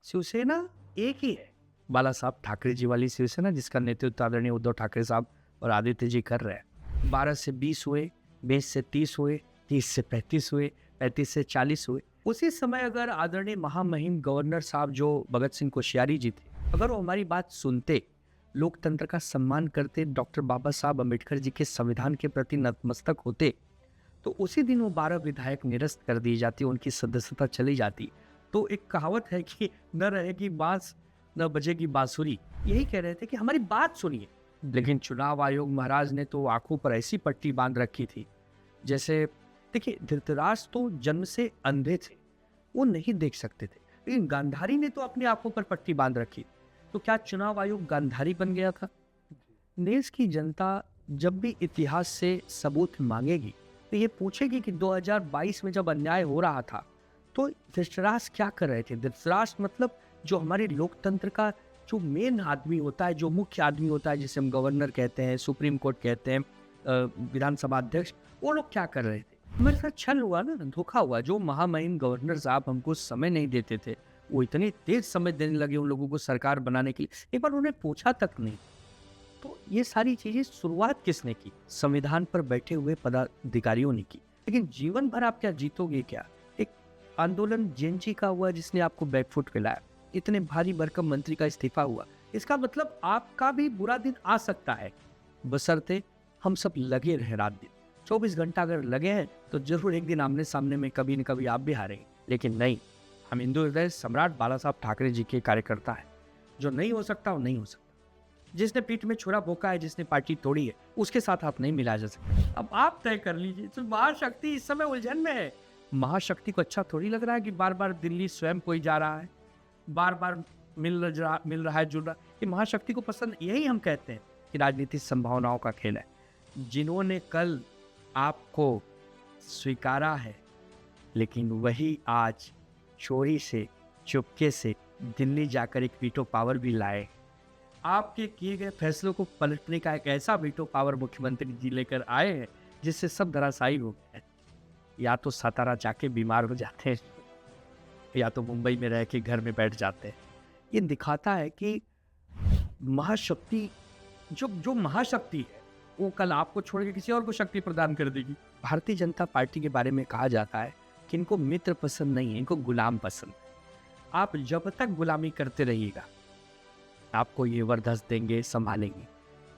शिवसेना एक ही है, बाला साहब ठाकरे जी वाली शिवसेना, जिसका नेतृत्व आदरणीय उद्धव ठाकरे साहब और आदित्य जी कर रहे हैं। 12 से 20 हुए, 20 से 30 हुए, 30 से 35 हुए, 35 से 40 हुए। उसी समय अगर आदरणीय महामहिम गवर्नर साहब जो भगत सिंह कोश्यारी जी थे, अगर वो हमारी बात सुनते, लोकतंत्र का सम्मान करते, डॉक्टर बाबा साहब अम्बेडकर जी के संविधान के प्रति नतमस्तक होते, तो उसी दिन वो 12 विधायक निरस्त कर दिए जाते, उनकी सदस्यता चली जाती। तो एक कहावत है कि न रहेगी बांस न बजेगी बांसुरी। यही कह रहे थे कि हमारी बात सुनिए। लेकिन चुनाव आयोग महाराज ने तो आंखों पर ऐसी पट्टी बांध रखी थी, जैसे देखिए धृतराष्ट्र तो जन्म से अंधे थे, वो नहीं देख सकते थे, लेकिन गांधारी ने तो अपनी आंखों पर पट्टी बांध रखी। तो क्या चुनाव आयोग गांधारी बन गया था? देश की जनता जब भी इतिहास से सबूत मांगेगी तो ये पूछेगी कि 2022 में जब अन्याय हो रहा था तो धृतराष्ट्र क्या कर रहे थे। धृतराष्ट्र मतलब जो हमारे लोकतंत्र का जो मेन आदमी होता है, जो मुख्य आदमी होता है, जिसे हम गवर्नर कहते हैं, सुप्रीम कोर्ट कहते हैं, विधानसभा अध्यक्ष, वो लोग क्या कर रहे थे। हमारे साथ छल हुआ ना, धोखा हुआ। जो महामहिम गवर्नर साहब हमको समय नहीं देते थे, वो इतनी तेज समय देने लगे उन लोगों को सरकार बनाने के लिए, एक बार उन्हें पूछा तक नहीं। तो ये सारी चीजें शुरुआत किसने की? संविधान पर बैठे हुए पदाधिकारियों ने की। लेकिन जीवन भर आप क्या जीतोगे? क्या एक आंदोलन जेएनजी का हुआ जिसने आपको बैकफुट पिलाया, इतने भारी भरकम मंत्री का इस्तीफा हुआ, इसका मतलब आपका भी बुरा दिन आ सकता है, बशर्ते हम सब लगे रहे रात दिन। 24 घंटा अगर लगे हैं तो जरूर एक दिन आमने सामने में कभी न कभी आप भी हारेंगे। लेकिन नहीं, हम हिंदू हृदय सम्राट बाला साहब ठाकरे जी के कार्यकर्ता हैं। जो नहीं हो सकता वो नहीं हो सकता। जिसने पीठ में छुरा भोंका है, जिसने पार्टी तोड़ी है, उसके साथ आप नहीं मिला जा सकते। अब आप तय कर लीजिए। तो महाशक्ति इस समय उलझन में है। महाशक्ति को अच्छा थोड़ी लग रहा है कि बार बार दिल्ली स्वयं कोई जा रहा है, बार बार मिल रहा है, जुड़ रहा है। ये महाशक्ति को पसंद, यही हम कहते हैं कि राजनीति संभावनाओं का खेल है। जिन्होंने कल आपको स्वीकारा है, लेकिन वही आज चोरी से, चुपके से दिल्ली जाकर एक वीटो पावर भी लाए। आपके किए गए फैसलों को पलटने का एक ऐसा वीटो पावर मुख्यमंत्री जी लेकर आए हैं जिससे सब धराशायी हो गए हैं। या तो सातारा जाके बीमार हो जाते हैं, या तो मुंबई में रह के घर में बैठ जाते हैं। ये दिखाता है कि महाशक्ति, जो जो महाशक्ति है, वो कल आपको छोड़ के किसी और को शक्ति प्रदान कर देगी। भारतीय जनता पार्टी के बारे में कहा जाता है कि इनको मित्र पसंद नहीं है, इनको गुलाम पसंद है। आप जब तक गुलामी करते रहिएगा, आपको ये वरदस्त देंगे, संभालेंगे।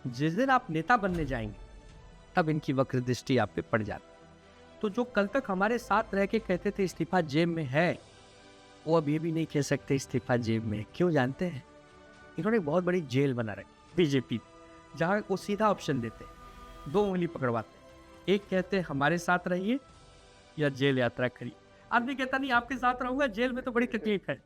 जिस दिन आप नेता बनने जाएंगे, तब इनकी वक्र दृष्टि आप पे पड़ जाती। तो जो कल तक हमारे साथ रह के कहते थे इस्तीफा जेब में है, वो अब ये भी नहीं कह सकते इस्तीफा जेब में। क्यों जानते हैं? इन्होंने बहुत बड़ी जेल बना रखी बीजेपी, जहाँ वो सीधा ऑप्शन देते हैं, 2 उंगली पकड़वाते हैं। एक कहते हैं हमारे साथ रहिए या जेल यात्रा करिए। आदमी कहता नहीं आपके साथ रहूंगा, जेल में तो बड़ी तकलीफ है।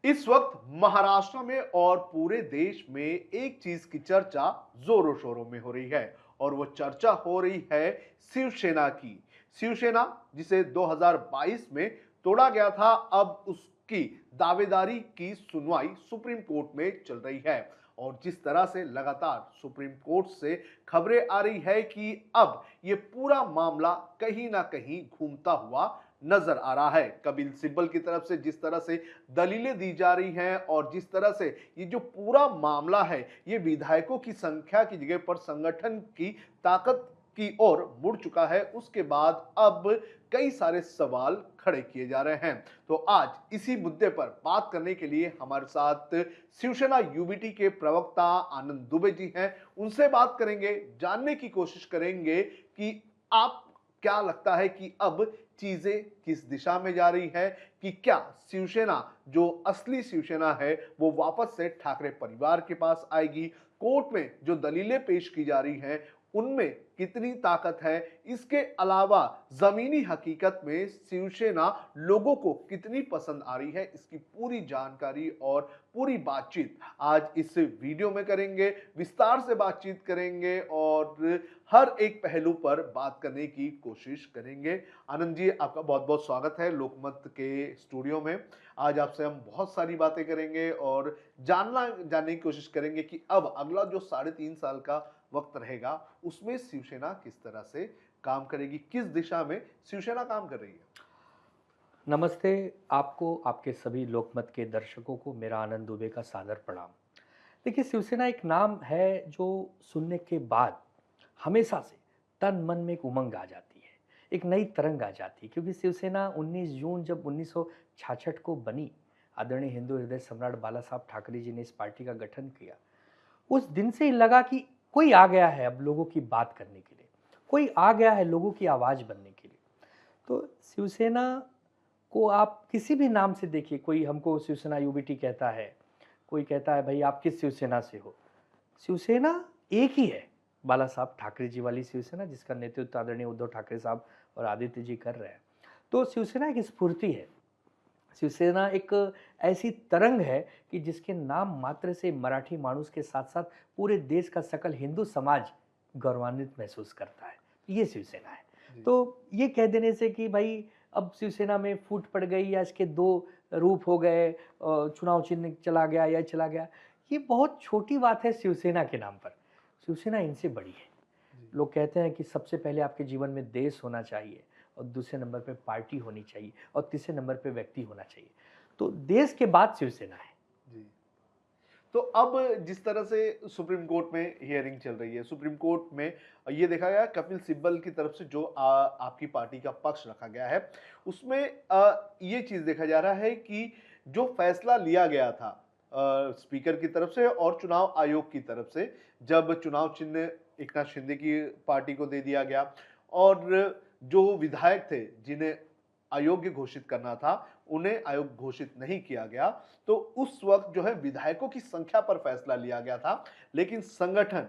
इस वक्त महाराष्ट्र में और पूरे देश में एक चीज की चर्चा जोरों शोरों में हो रही है, और वो चर्चा हो रही है शिवसेना की। शिवसेना जिसे 2022 में तोड़ा गया था, अब उसकी दावेदारी की सुनवाई सुप्रीम कोर्ट में चल रही है। और जिस तरह से लगातार सुप्रीम कोर्ट से खबरें आ रही है कि अब ये पूरा मामला कहीं ना कहीं घूमता हुआ नजर आ रहा है। कपिल सिब्बल की तरफ से जिस तरह से दलीलें दी जा रही हैं, और जिस तरह से ये जो पूरा मामला है, ये विधायकों की संख्या की जगह पर संगठन की ताकत की ओर मुड़ चुका है, उसके बाद अब कई सारे सवाल खड़े किए जा रहे हैं। तो आज इसी मुद्दे पर बात करने के लिए हमारे साथ शिवसेना यूबीटी के प्रवक्ता आनंद दुबे जी हैं। उनसे बात करेंगे, जानने की कोशिश करेंगे कि आप क्या लगता है कि अब चीजें किस दिशा में जा रही है, कि क्या शिवसेना जो असली शिवसेना है वो वापस से ठाकरे परिवार के पास आएगी। कोर्ट में जो दलीलें पेश की जा रही हैं उनमें कितनी ताकत है, इसके अलावा जमीनी हकीकत में शिवसेना लोगों को कितनी पसंद आ रही है, इसकी पूरी जानकारी और पूरी बातचीत आज इस वीडियो में करेंगे। विस्तार से बातचीत करेंगे और हर एक पहलू पर बात करने की कोशिश करेंगे। आनंद जी, आपका बहुत बहुत स्वागत है लोकमत के स्टूडियो में। आज आपसे हम बहुत सारी बातें करेंगे और जानने की कोशिश करेंगे कि अब अगला जो 3.5 साल का वक्त रहेगा उसमें शिवसेना किस तरह से काम करेगी, किस दिशा में शिवसेना काम कर रही है। नमस्ते। आपको, आपके सभी लोकमत के दर्शकों को मेरा आनंद दुबे का सादर प्रणाम। देखिए, शिवसेना एक नाम है जो सुनने के बाद हमेशा से तन मन में एक उमंग आ जाती है, एक नई तरंग आ जाती है, क्योंकि शिवसेना 19 जून जब 1966 को बनी, आदरणीय हिंदू हृदय सम्राट बाला साहब ठाकरे जी ने इस पार्टी का गठन किया। उस दिन से ही लगा कि कोई आ गया है अब लोगों की बात करने के लिए, कोई आ गया है लोगों की आवाज़ बनने के लिए। तो शिवसेना को आप किसी भी नाम से देखिए, कोई हमको शिवसेना यूबीटी कहता है, कोई कहता है भाई आप किस शिवसेना से हो। शिवसेना एक ही है, बाला साहब ठाकरे जी वाली शिवसेना, जिसका नेतृत्व आदरणीय उद्धव ठाकरे साहब और आदित्य जी कर रहे हैं। तो शिवसेना एक स्फूर्ति है। शिवसेना एक ऐसी तरंग है कि जिसके नाम मात्र से मराठी माणूस के साथ साथ पूरे देश का सकल हिंदू समाज गौरवान्वित महसूस करता है। ये शिवसेना है। जी। तो ये कह देने से कि भाई अब शिवसेना में फूट पड़ गई या इसके दो रूप हो गए, चुनाव चिन्ह चला गया या चला गया, ये बहुत छोटी बात है शिवसेना के नाम पर। शिवसेना इनसे बड़ी है। जी। लोग कहते हैं कि सबसे पहले आपके जीवन में देश होना चाहिए, और दूसरे नंबर पे पार्टी होनी चाहिए, और तीसरे नंबर पे व्यक्ति होना चाहिए। तो देश के बाद शिवसेना है। जी। तो अब जिस तरह से सुप्रीम कोर्ट में हियरिंग चल रही है, सुप्रीम कोर्ट में ये देखा गया कपिल सिब्बल की तरफ से जो आपकी पार्टी का पक्ष रखा गया है, उसमें ये चीज़ देखा जा रहा है कि जो फैसला लिया गया था स्पीकर की तरफ से और चुनाव आयोग की तरफ से, जब चुनाव चिन्ह एकनाथ शिंदे की पार्टी को दे दिया गया और जो विधायक थे जिन्हें अयोग्य घोषित करना था, उन्हें अयोग्य घोषित नहीं किया गया। तो उस वक्त जो है विधायकों की संख्या पर फैसला लिया गया था, लेकिन संगठन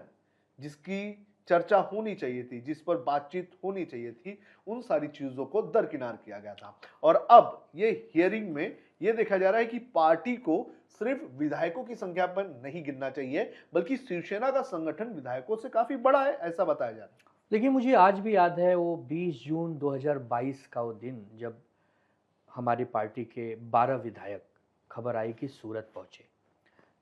जिसकी चर्चा होनी चाहिए थी, जिस पर बातचीत होनी चाहिए थी, उन सारी चीजों को दरकिनार किया गया था। और अब ये हियरिंग में ये देखा जा रहा है कि पार्टी को सिर्फ विधायकों की संख्या पर नहीं गिनना चाहिए, बल्कि शिवसेना का संगठन विधायकों से काफी बड़ा है, ऐसा बताया जा रहा है। देखिए, मुझे आज भी याद है वो 20 जून 2022 का वो दिन, जब हमारी पार्टी के 12 विधायक खबर आई कि सूरत पहुंचे।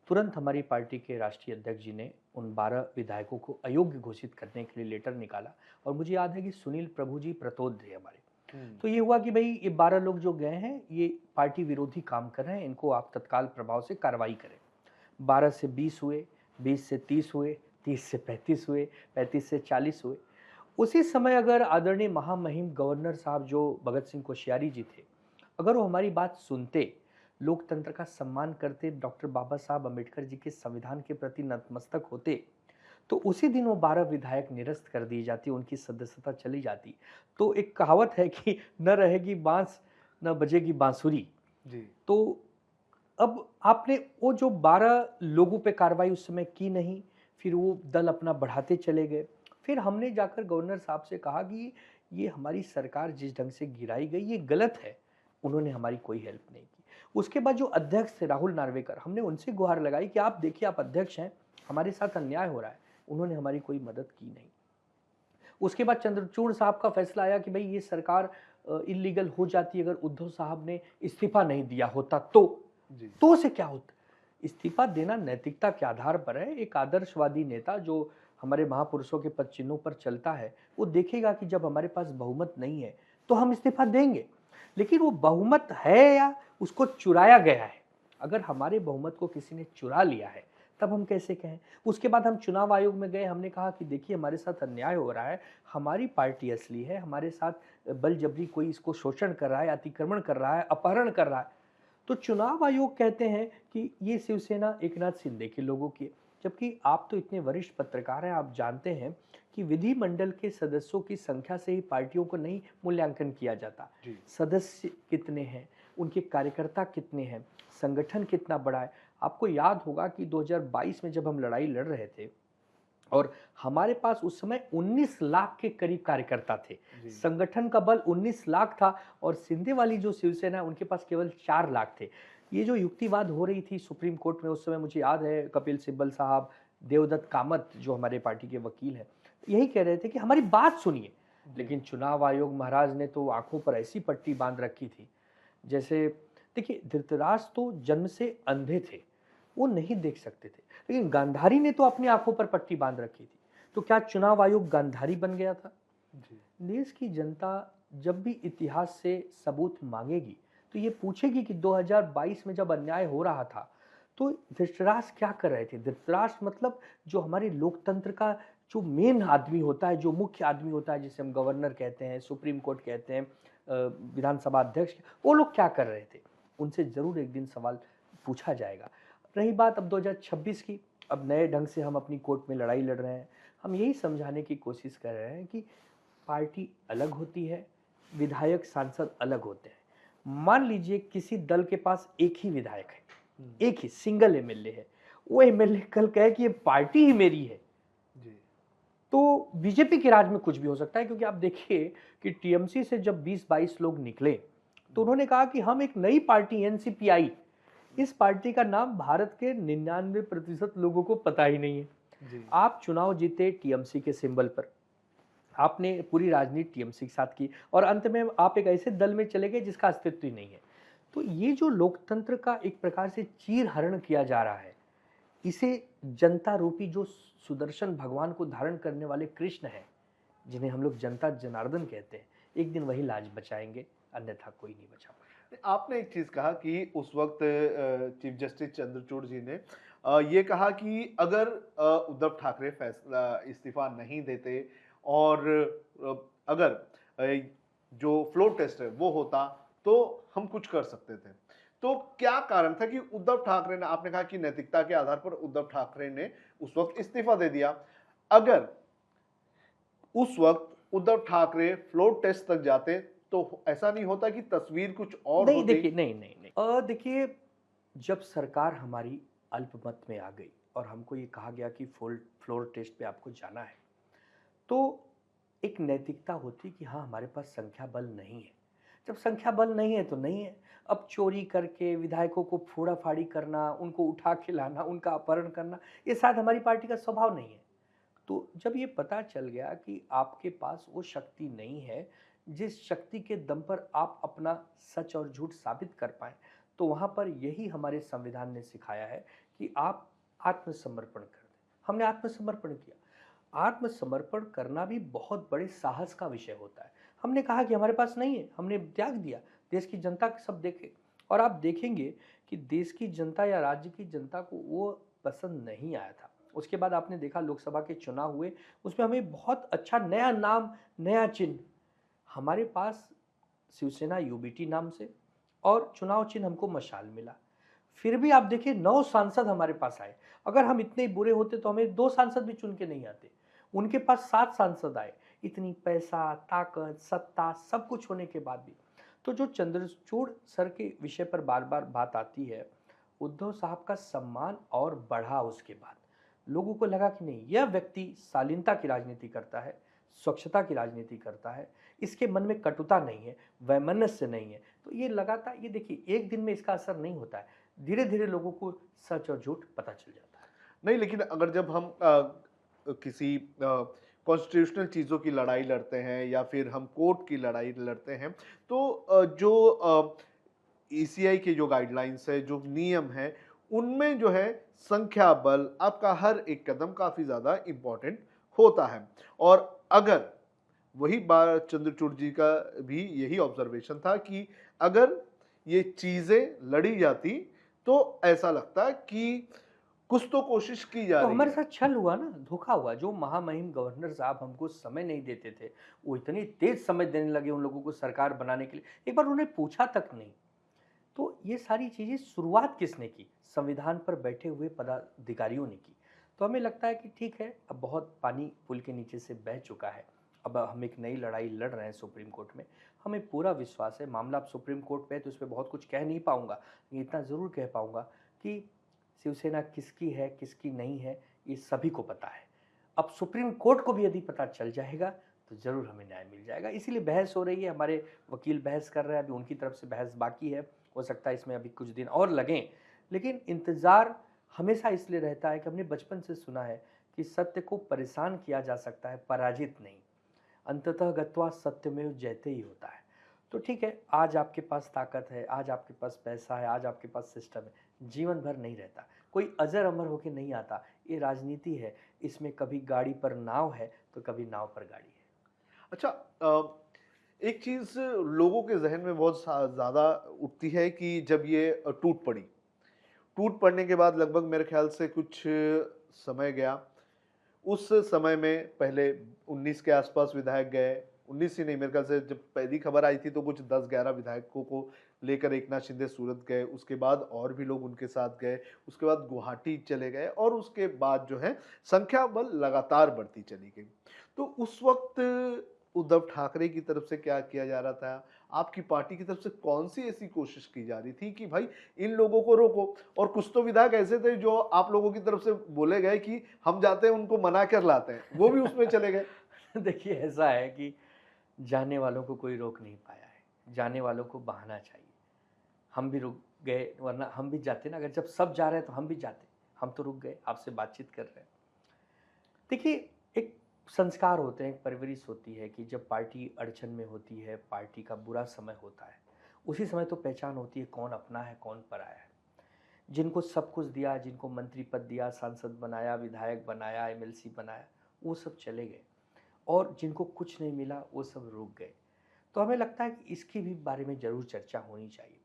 तुरंत हमारी पार्टी के राष्ट्रीय अध्यक्ष जी ने उन 12 विधायकों को अयोग्य घोषित करने के लिए लेटर निकाला, और मुझे याद है कि सुनील प्रभु जी प्रतोद थे हमारे। तो ये हुआ कि भाई ये 12 लोग जो गए हैं ये पार्टी विरोधी काम कर रहे हैं, इनको आप तत्काल प्रभाव से कार्रवाई करें। 12 से 20 हुए, 20 से 30 हुए, 30 से 35 हुए, 35 से 40 हुए। उसी समय अगर आदरणीय महामहिम गवर्नर साहब जो भगत सिंह कोश्यारी जी थे, अगर वो हमारी बात सुनते, लोकतंत्र का सम्मान करते, डॉक्टर बाबा साहब अम्बेडकर जी के संविधान के प्रति नतमस्तक होते, तो उसी दिन वो 12 विधायक निरस्त कर दी जाती, उनकी सदस्यता चली जाती। तो एक कहावत है कि न रहेगी बांस, न बजेगी बांसुरी। जी। तो अब आपने वो जो 12 लोगों पे कार्रवाई उस समय की नहीं, फिर वो दल अपना बढ़ाते चले गए। फिर हमने जाकर गवर्नर साहब से कहा कि ये हमारी सरकार जिस ढंग से गिराई गई ये गलत है। उन्होंने हमारी कोई हेल्प नहीं की। उसके बाद जो अध्यक्ष थे राहुल नार्वेकर, हमने उनसे गुहार लगाई कि आप देखिए, आप अध्यक्ष हैं, हमारे साथ अन्याय हो रहा है। उन्होंने हमारी कोई मदद की नहीं। उसके बाद चंद्रचूड़ साहब का फैसला आया कि भाई ये सरकार इलीगल हो जाती अगर उद्धव साहब ने इस्तीफा नहीं दिया होता तो। जी। तो उसे क्या होता? इस्तीफा देना नैतिकता के आधार पर है। एक आदर्शवादी नेता जो हमारे महापुरुषों के पद चिन्हों पर चलता है, वो देखेगा कि जब हमारे पास बहुमत नहीं है तो हम इस्तीफा देंगे। लेकिन वो बहुमत है या उसको चुराया गया है? अगर हमारे बहुमत को किसी ने चुरा लिया है तब हम कैसे कहें? उसके बाद हम चुनाव आयोग में गए, हमने कहा कि देखिए हमारे साथ अन्याय हो रहा है, हमारी पार्टी असली है, हमारे साथ बल जबरी कोई इसको शोषण कर रहा है, अतिक्रमण कर रहा है, अपहरण कर रहा है। तो चुनाव आयोग कहते हैं कि ये शिवसेना एकनाथ शिंदे के लोगों की है। जबकि आप तो इतने वरिष्ठ पत्रकार हैं, आप जानते हैं कि विधिमंडल के सदस्यों की संख्या से ही पार्टियों को नहीं मूल्यांकन किया जाता। जी। सदस्य कितने हैं, उनके कार्यकर्ता कितने हैं, संगठन कितना बड़ा है। आपको याद होगा कि 2022 में जब हम लड़ाई लड़ रहे थे और हमारे पास उस समय 19 लाख के करीब कार्यकर्ता थे, जी। संगठन का बल 19 लाख था, और शिंदे वाली जो शिवसेना है उनके पास केवल 4 लाख थे। ये जो युक्तिवाद हो रही थी सुप्रीम कोर्ट में उस समय, मुझे याद है कपिल सिब्बल साहब, देवदत्त कामत जो हमारे पार्टी के वकील हैं, यही कह रहे थे कि हमारी बात सुनिए। लेकिन चुनाव आयोग महाराज ने तो आंखों पर ऐसी पट्टी बांध रखी थी जैसे, देखिए धृतराष्ट्र तो जन्म से अंधे थे, वो नहीं देख सकते थे, लेकिन गांधारी ने तो अपनी आंखों पर पट्टी बांध रखी थी। तो क्या चुनाव आयोग गांधारी बन गया था? जी। देश की जनता जब भी इतिहास से सबूत मांगेगी तो ये पूछेगी कि 2022 में जब अन्याय हो रहा था, तो धृतराष्ट्र क्या कर रहे थे? धृतराष्ट्र मतलब जो हमारे लोकतंत्र का जो मेन आदमी होता है, जो मुख्य आदमी होता है, जिसे हम गवर्नर कहते हैं, सुप्रीम कोर्ट कहते हैं, विधानसभा अध्यक्ष, वो लोग क्या कर रहे थे? उनसे ज़रूर एक दिन सवाल पूछा जाएगा। रही बात अब 2026 की, अब नए ढंग से हम अपनी कोर्ट में लड़ाई लड़ रहे हैं। हम यही समझाने की कोशिश कर रहे हैं कि पार्टी अलग होती है, विधायक सांसद अलग होते हैं। मान लीजिए किसी दल के पास एक ही विधायक है, एक ही सिंगल एमएलए है, वो एमएलए कल कहे कि ये पार्टी ही मेरी है, जी। तो बीजेपी के राज में कुछ भी हो सकता है। क्योंकि आप देखिए कि टीएमसी से जब 20-22 लोग निकले, तो उन्होंने कहा कि हम एक नई पार्टी एनसीपीआई, इस पार्टी का नाम भारत के 99% लोगों को पता ही नहीं है। जी। आप चुनाव जीते टीएमसी के सिंबल पर, आपने पूरी राजनीति टीएमसी के साथ की, और अंत में आप एक ऐसे दल में चले गए जिसका अस्तित्व ही नहीं है। तो ये जो लोकतंत्र का एक प्रकार से चीरहरण किया जा रहा है, इसे जनता रूपी जो सुदर्शन भगवान को धारण करने वाले कृष्ण हैं, जिन्हें हम लोग जनता जनार्दन कहते हैं, एक दिन वही लाज बचाएंगे, अन्यथा कोई नहीं बचा पाएगा। आपने एक चीज कहा कि उस वक्त चीफ जस्टिस चंद्रचूड़ जी ने ये कहा कि अगर उद्धव ठाकरे फैसला इस्तीफा नहीं देते और अगर जो फ्लोर टेस्ट है वो होता तो हम कुछ कर सकते थे। तो क्या कारण था कि उद्धव ठाकरे ने, आपने कहा कि नैतिकता के आधार पर उद्धव ठाकरे ने उस वक्त इस्तीफा दे दिया। अगर उस वक्त उद्धव ठाकरे फ्लोर टेस्ट तक जाते तो ऐसा नहीं होता कि तस्वीर कुछ और नहीं होती? देखिए, नहीं देखिए, जब सरकार हमारी अल्पमत में आ गई और हमको ये कहा गया कि फ्लोर टेस्ट पे आपको जाना है, तो एक नैतिकता होती कि हाँ, हमारे पास संख्या बल नहीं है। जब संख्या बल नहीं है तो नहीं है। अब चोरी करके विधायकों को फोड़ा-फाड़ी करना, उनको उठा के लाना, उनका अपहरण करना, ये शायद हमारी पार्टी का स्वभाव नहीं है। तो जब ये पता चल गया कि आपके पास वो शक्ति नहीं है, जिस शक्ति के दम पर आप अपना सच और झूठ साबित कर पाएँ, तो वहाँ पर यही हमारे संविधान ने सिखाया है कि आप आत्मसमर्पण कर दें। हमने आत्मसमर्पण किया। आत्मसमर्पण करना भी बहुत बड़े साहस का विषय होता है। हमने कहा कि हमारे पास नहीं है, हमने त्याग दिया, देश की जनता सब देखे। और आप देखेंगे कि देश की जनता या राज्य की जनता को वो पसंद नहीं आया था। उसके बाद आपने देखा लोकसभा के चुनाव हुए, उसमें हमें बहुत अच्छा नया नाम, नया चिन्ह, हमारे पास शिवसेना यूबीटी नाम से, और चुनाव चिन्ह हमको मशाल मिला। फिर भी आप देखिए 9 सांसद हमारे पास आए। अगर हम इतने बुरे होते तो हमें 2 सांसद भी चुन के नहीं आते। उनके पास 7 सांसद आए। इतनी पैसा, ताकत, सत्ता सब कुछ होने के बाद भी। तो जो चंद्रचूड़ सर के विषय पर बार-बार बात आती है, उद्धव साहब का सम्मान और बढ़ा उसके बाद। लोगों को लगा कि नहीं, यह व्यक्ति शालीनता की राजनीति करता है, स्वच्छता की राजनीति करता है, इसके मन में कटुता नहीं है, वैमनस्य नहीं है। तो ये लगातार, ये देखिए, एक दिन में इसका असर नहीं होता है। धीरे-धीरे लोगों को सच और झूठ पता चल जाता है। नहीं, लेकिन अगर जब हम किसी कॉन्स्टिट्यूशनल चीज़ों की लड़ाई लड़ते हैं या फिर हम कोर्ट की लड़ाई लड़ते हैं, तो जो ईसीआई के जो गाइडलाइंस है, जो नियम है, उनमें जो है संख्या बल, आपका हर एक कदम काफ़ी ज़्यादा इम्पोर्टेंट होता है। और अगर वही बात चंद्रचूड़ जी का भी यही ऑब्जर्वेशन था कि अगर ये चीज़ें लड़ी जाती, तो ऐसा लगता कि कुछ तो कोशिश की जा तो रही हमारे है। साथ छल हुआ ना, धोखा हुआ। जो महामहिम गवर्नर साहब हमको समय नहीं देते थे, वो इतनी तेज समय देने लगे उन लोगों को सरकार बनाने के लिए। एक बार उन्हें पूछा तक नहीं। तो ये सारी चीज़ें शुरुआत किसने की? संविधान पर बैठे हुए पदाधिकारियों ने की। तो हमें लगता है कि ठीक है, अब बहुत पानी पुल के नीचे से बह चुका है। अब हम एक नई लड़ाई लड़ रहे हैं सुप्रीम कोर्ट में। हमें पूरा विश्वास है, मामला अब सुप्रीम कोर्ट पे है, तो इस पे बहुत कुछ कह नहीं पाऊँगा। लेकिन इतना ज़रूर कह पाऊँगा कि शिवसेना किसकी है, किसकी नहीं है, ये सभी को पता है। अब सुप्रीम कोर्ट को भी यदि पता चल जाएगा, तो ज़रूर हमें न्याय मिल जाएगा। इसीलिए बहस हो रही है, हमारे वकील बहस कर रहे हैं, अभी उनकी तरफ से बहस बाकी है। हो सकता है इसमें अभी कुछ दिन और लगें, लेकिन इंतज़ार हमेशा इसलिए रहता है कि हमने बचपन से सुना है कि सत्य को परेशान किया जा सकता है, पराजित नहीं। अंततः गत्वा सत्यमेव जयते ही होता है। तो ठीक है, आज आपके पास ताकत है, आज आपके पास पैसा है, आज आपके पास सिस्टम है, जीवन भर नहीं रहता। कोई अजर अमर होके नहीं आता। ये राजनीति है, इसमें कभी गाड़ी पर नाव है, तो कभी नाव पर गाड़ी है। अच्छा, एक चीज़ लोगों के ज़हन में बहुत ज़्यादा उठती है कि जब ये टूट पड़ी, टूट पड़ने के बाद लगभग मेरे ख़्याल से कुछ समय गया। उस समय में पहले 19 के आस-पास विधायक गए, 19 ही नहीं मेरे ख़्याल से जब पहली खबर आई थी तो कुछ 10-11 विधायकों को लेकर एकनाथ शिंदे सूरत गए, उसके बाद और भी लोग उनके साथ गए, उसके बाद गुवाहाटी चले गए और उसके बाद जो है संख्या बल लगातार बढ़ती चली गई। तो उस वक़्त उद्धव ठाकरे की तरफ से क्या किया जा रहा था? आपकी पार्टी की तरफ से कौन-सी ऐसी कोशिश की जा रही थी कि भाई इन लोगों को रोको? और कुछ तो विधायक ऐसे थे जो आप लोगों की तरफ से बोले गए कि हम जाते हैं उनको मना कर लाते हैं, वो भी उसमें चले गए। देखिए ऐसा है कि जाने वालों को कोई रोक नहीं पाया है, जाने वालों को बहाना चाहिए। हम भी रुक गए, वरना हम भी जाते ना, अगर जब सब जा रहे हैं तो हम भी जाते। हम तो रुक गए, आपसे बातचीत कर रहे हैं। देखिए, एक संस्कार होते हैं, एक परवरिश होती है कि जब पार्टी अड़चन में होती है, पार्टी का बुरा समय होता है, उसी समय तो पहचान होती है कौन अपना है, कौन पराया है। जिनको सब कुछ दिया, जिनको मंत्री पद दिया, सांसद बनाया, विधायक बनाया, एमएलसी बनाया, वो सब चले गए और जिनको कुछ नहीं मिला, वो सब रुक गए। तो हमें लगता है कि इसकी भी बारे में ज़रूर चर्चा होनी चाहिए।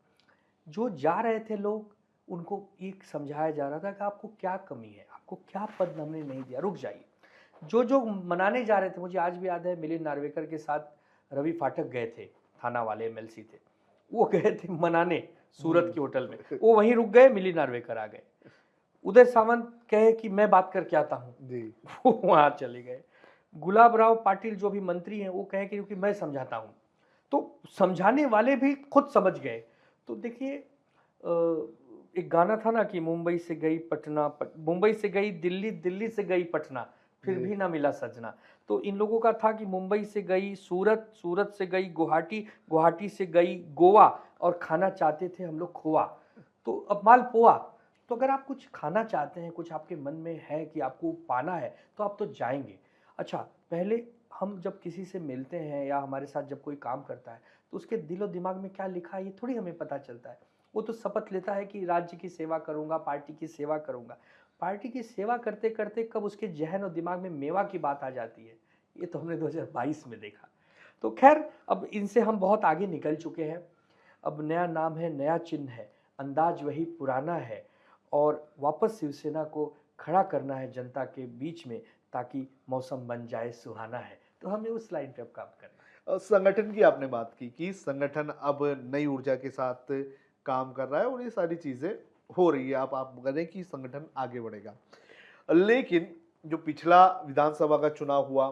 जो जा रहे थे लोग, उनको एक समझाया जा रहा था कि आपको क्या कमी है, आपको क्या पद हमने नहीं दिया, रुक जाइए। जो मनाने जा रहे थे, मुझे आज भी याद है मिलिंद नार्वेकर के साथ रवि फाटक गए थे, थाना वाले एमएलसी थे। वो गए थे मनाने सूरत के होटल में, वो वहीं रुक गए, मिलिंद नार्वेकर आ गए। उदय सामंत कहे कि मैं बात करके आता हूँ, जी। वो वहाँ चले गए। गुलाब राव पाटिल जो भी मंत्री हैं, वो कहे कि क्योंकि मैं समझाता हूँ। तो समझाने वाले भी खुद समझ गए। तो देखिए एक गाना था ना कि मुंबई से गई पटना, मुंबई से गई दिल्ली, दिल्ली से गई पटना, फिर जी। भी ना मिला सजना। तो इन लोगों का था कि मुंबई से गई सूरत, सूरत से गई गुवाहाटी, गुवाहाटी से गई गोवा और खाना चाहते थे हम लोग खोआ। तो अब मालपुआ। तो अगर आप कुछ खाना चाहते हैं, कुछ आपके मन में है कि आपको पाना है, तो आप तो जाएंगे। अच्छा, पहले हम जब किसी से मिलते हैं या हमारे साथ जब कोई काम करता है, तो उसके दिलो दिमाग में क्या लिखा है ये थोड़ी हमें पता चलता है। वो तो शपथ लेता है कि राज्य की सेवा करूंगा, पार्टी की सेवा करूंगा। पार्टी की सेवा करते करते कब उसके जहन और दिमाग में मेवा की बात आ जाती है, ये तो हमने 2022 में देखा। तो खैर, अब इनसे हम बहुत आगे निकल चुके हैं। अब नया नाम है, नया चिन्ह है, अंदाज वही पुराना है और वापस शिवसेना को खड़ा करना है जनता के बीच में, ताकि मौसम बन जाए सुहाना है। तो हमें उस लाइन पे अब काम करना है। संगठन की आपने बात की कि संगठन अब नई ऊर्जा के साथ काम कर रहा है और ये सारी चीजें हो रही है। आप कह रहे हैं कि संगठन आगे बढ़ेगा। लेकिन जो पिछला विधानसभा का चुनाव हुआ,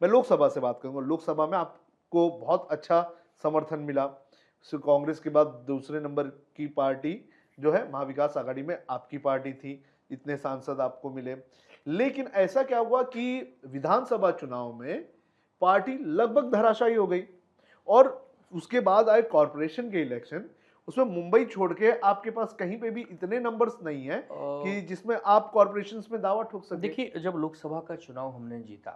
मैं लोकसभा से बात करूंगा। लोकसभा में आपको बहुत अच्छा समर्थन मिला। कांग्रेस के बाद दूसरे नंबर की पार्टी जो है महाविकास आघाड़ी में आपकी पार्टी थी। इतने सांसद आपको मिले। लेकिन ऐसा क्या हुआ कि विधानसभा चुनाव में पार्टी लगभग धराशायी हो गई और उसके बाद आए कॉरपोरेशन के इलेक्शन। उसमें मुंबई छोड़ के आपके पास कहीं पे भी इतने नंबर्स नहीं है कि जिसमें आप कॉरपोरेशंस में दावा ठोक सके। देखिए, जब लोकसभा का चुनाव हमने जीता,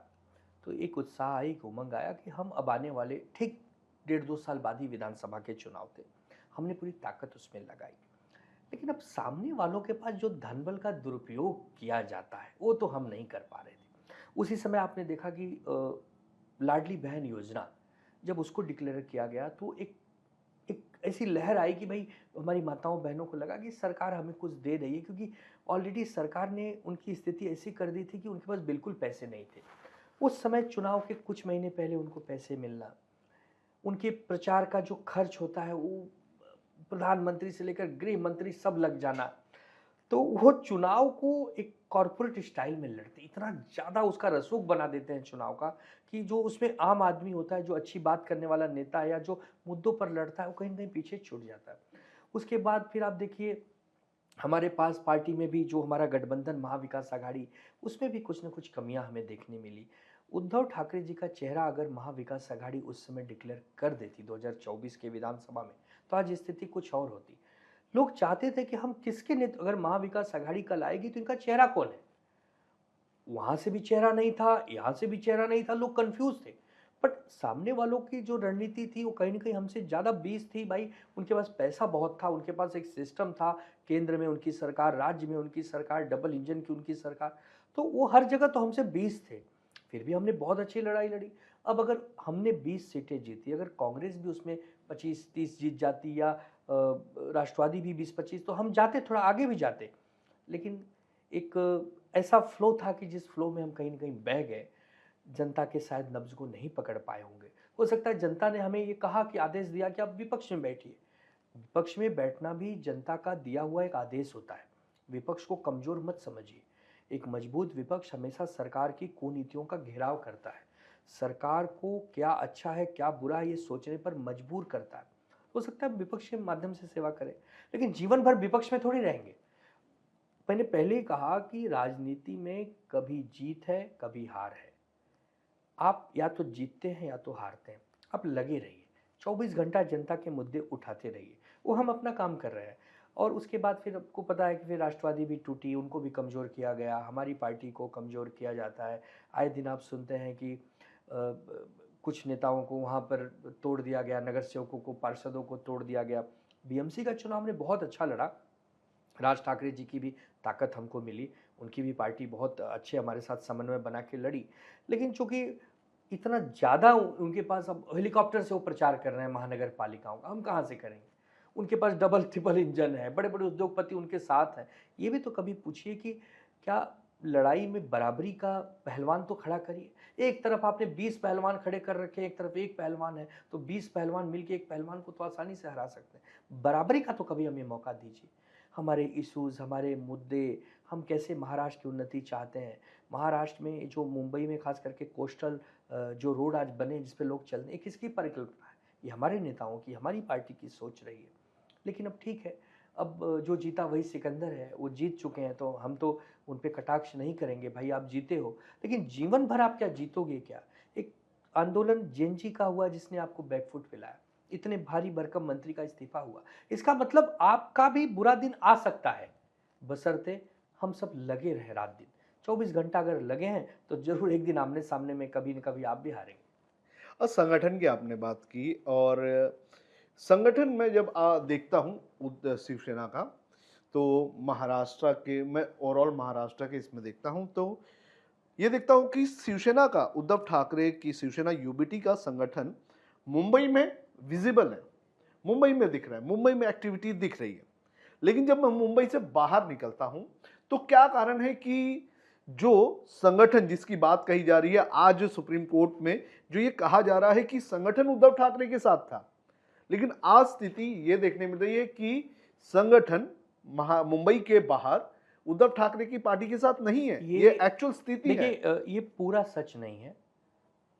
तो एक उत्साह, एक उमंग आया कि हम अब आने वाले ठीक 1.5-2 साल बाद ही विधानसभा के चुनाव थे। हमने पूरी ताकत उसमें लगाई। लेकिन अब सामने वालों के पास जो धनबल का दुरुपयोग किया जाता है, वो तो हम नहीं कर पा रहे थे। उसी समय आपने देखा कि लाडली बहन योजना जब उसको डिक्लेयर किया गया, तो एक एक ऐसी लहर आई कि भाई हमारी माताओं बहनों को लगा कि सरकार हमें कुछ दे रही है, क्योंकि ऑलरेडी सरकार ने उनकी स्थिति ऐसी कर दी थी कि उनके पास बिल्कुल पैसे नहीं थे। उस समय चुनाव के कुछ महीने पहले उनको पैसे मिलना, उनके प्रचार का जो खर्च होता है वो प्रधानमंत्री से लेकर गृह मंत्री सब लग जाना, तो वो चुनाव को एक कॉर्पोरेट स्टाइल में लड़ते, इतना ज़्यादा उसका रसूख बना देते हैं चुनाव का कि जो उसमें आम आदमी होता है, जो अच्छी बात करने वाला नेता है या जो मुद्दों पर लड़ता है, वो कहीं ना कहीं पीछे छूट जाता है। उसके बाद फिर आप देखिए, हमारे पास पार्टी में भी जो हमारा गठबंधन महाविकास आघाड़ी, उसमें भी कुछ न कुछ कमियां हमें देखने मिली। उद्धव ठाकरे जी का चेहरा अगर महाविकास आघाड़ी उस समय डिक्लेयर कर देती 2024 के विधानसभा में, तो आज स्थिति कुछ और होती। लोग चाहते थे कि हम किसके नेतृत्व, अगर महाविकास आघाड़ी कल आएगी तो इनका चेहरा कौन है। वहां से भी चेहरा नहीं था, यहां से भी चेहरा नहीं था, लोग कंफ्यूज थे। बट सामने वालों की जो रणनीति थी वो कहीं ना कहीं हमसे ज्यादा बीस थी भाई। उनके पास पैसा बहुत था, उनके पास एक सिस्टम था, केंद्र में उनकी सरकार, राज्य में उनकी सरकार, डबल इंजन की उनकी सरकार। तो वो हर जगह तो हमसे बीस थे। फिर भी हमने बहुत अच्छी लड़ाई लड़ी। अब अगर हमने 20 सीटें जीती, अगर कांग्रेस भी उसमें 25-30 जीत जाती या राष्ट्रवादी भी 20-25, तो हम जाते, थोड़ा आगे भी जाते। लेकिन एक ऐसा फ्लो था कि जिस फ्लो में हम कहीं न कहीं बह गए, जनता के शायद नब्ज़ को नहीं पकड़ पाए होंगे। हो सकता है जनता ने हमें ये कहा कि आदेश दिया कि आप विपक्ष में बैठिए। विपक्ष में बैठना भी जनता का दिया हुआ एक आदेश होता है। विपक्ष को कमज़ोर मत समझिए। एक मजबूत विपक्ष हमेशा सरकार की कुनीतियों का घेराव करता है। सरकार को क्या अच्छा है, क्या बुरा है, ये सोचने पर मजबूर करता है। हो सकता है विपक्ष के माध्यम से सेवा करें, लेकिन जीवन भर विपक्ष में थोड़ी रहेंगे। मैंने पहले ही कहा कि राजनीति में कभी जीत है, कभी हार है। आप या तो जीतते हैं या तो हारते हैं। आप लगे रहिए, 24 घंटा जनता के मुद्दे उठाते रहिए। वो हम अपना काम कर रहे हैं। और उसके बाद फिर आपको पता है कि फिर राष्ट्रवादी भी टूटी, उनको भी कमज़ोर किया गया, हमारी पार्टी को कमज़ोर किया जाता है। आए दिन आप सुनते हैं कि कुछ नेताओं को वहाँ पर तोड़ दिया गया, नगर सेवकों को, पार्षदों को तोड़ दिया गया। बीएमसी का चुनाव हमने बहुत अच्छा लड़ा। राज ठाकरे जी की भी ताकत हमको मिली, उनकी भी पार्टी बहुत अच्छे हमारे साथ समन्वय बना के लड़ी। लेकिन चूँकि इतना ज़्यादा उनके पास, अब हेलीकॉप्टर से वो प्रचार कर रहे हैं महानगर पालिकाओं का, हम कहाँ से करेंगे? उनके पास डबल ट्रिपल इंजन है, बड़े-बड़े उद्योगपति उनके साथ हैं। ये भी तो कभी पूछिए कि क्या लड़ाई में बराबरी का पहलवान तो खड़ा करिए। एक तरफ आपने 20 पहलवान खड़े कर रखे हैं, एक तरफ 1 पहलवान है, तो 20 पहलवान मिलके 1 पहलवान को तो आसानी से हरा सकते हैं। बराबरी का तो कभी हमें मौका दीजिए। हमारे इश्यूज़, हमारे मुद्दे, हम कैसे महाराष्ट्र की उन्नति चाहते हैं। महाराष्ट्र में जो मुंबई में खास करके कोस्टल जो रोड आज बने जिस पे लोग चल रहे हैं, ये किसकी परिकल्पना है? ये हमारे नेताओं की, हमारी पार्टी की सोच रही है। लेकिन अब ठीक है, अब जो जीता वही सिकंदर है, वो जीत चुके हैं, तो हम तो उन पे कटाक्ष नहीं करेंगे, भाई आप जीते हो। लेकिन जीवन भर आप क्या जीतोगे क्या? एक आंदोलन जेनजी का हुआ जिसने आपको बैकफुट पिलाया। इतने भारी भरकम मंत्री का इस्तीफा हुआ। इसका मतलब आपका भी बुरा दिन आ सकता है, बशर्ते हम सब लगे रहें रात दिन। 24 घंटा अगर लगे हैं, तो ज़रूर एक दिन आमने-सामने में कभी न कभी आप भी हारेंगे। और संगठन की आपने बात की और संगठन में जब देखता हूँ शिवसेना का, तो महाराष्ट्र के मैं ओवरऑल महाराष्ट्र के इसमें देखता हूँ, तो ये देखता हूँ कि शिवसेना का, उद्धव ठाकरे की शिवसेना यूबीटी का संगठन मुंबई में विजिबल है, मुंबई में दिख रहा है, मुंबई में एक्टिविटी दिख रही है। लेकिन जब मैं मुंबई से बाहर निकलता हूं, तो क्या कारण है कि जो संगठन जिसकी बात कही जा रही है आज सुप्रीम कोर्ट में, जो ये कहा जा रहा है कि संगठन उद्धव ठाकरे के साथ था, लेकिन आज स्थिति ये देखने मिल रही है कि संगठन मुंबई के बाहर उद्धव ठाकरे की पार्टी के साथ नहीं है। ये एक्चुअल स्थिति है। देखिए, ये पूरा सच नहीं है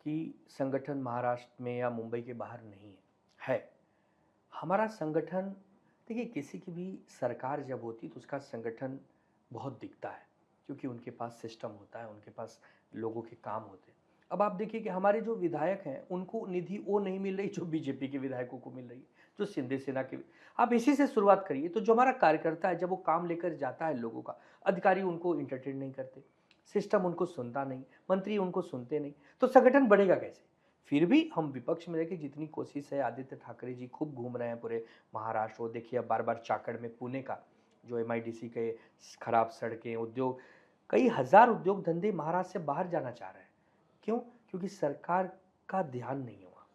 कि संगठन महाराष्ट्र में या मुंबई के बाहर नहीं है। हमारा संगठन, देखिए किसी की भी सरकार जब होती है तो उसका संगठन बहुत दिखता है, क्योंकि उनके पास सिस्टम होता है, उनके पास लोगों के काम होते हैं। अब आप देखिए कि हमारे जो विधायक हैं उनको निधि वो नहीं मिल रही जो बीजेपी के विधायकों को मिल रही है, जो शिंदे सेना के। आप इसी से शुरुआत करिए। तो जो हमारा कार्यकर्ता है, जब वो काम लेकर जाता है लोगों का, अधिकारी उनको इंटरटेन नहीं करते, सिस्टम उनको सुनता नहीं, मंत्री उनको सुनते नहीं, तो संगठन बढ़ेगा कैसे? फिर भी हम विपक्ष में रह के जितनी कोशिश है, आदित्य ठाकरे जी खूब घूम रहे हैं पूरे महाराष्ट्र। वो देखिए अब बार-बार चाकड़ में पुणे का जो एमआईडीसी के खराब सड़कें, उद्योग, कई हज़ार उद्योग धंधे महाराष्ट्र से बाहर जाना चाह रहे हैं। क्यों? क्योंकि सरकार का ध्यान नहीं हुआ।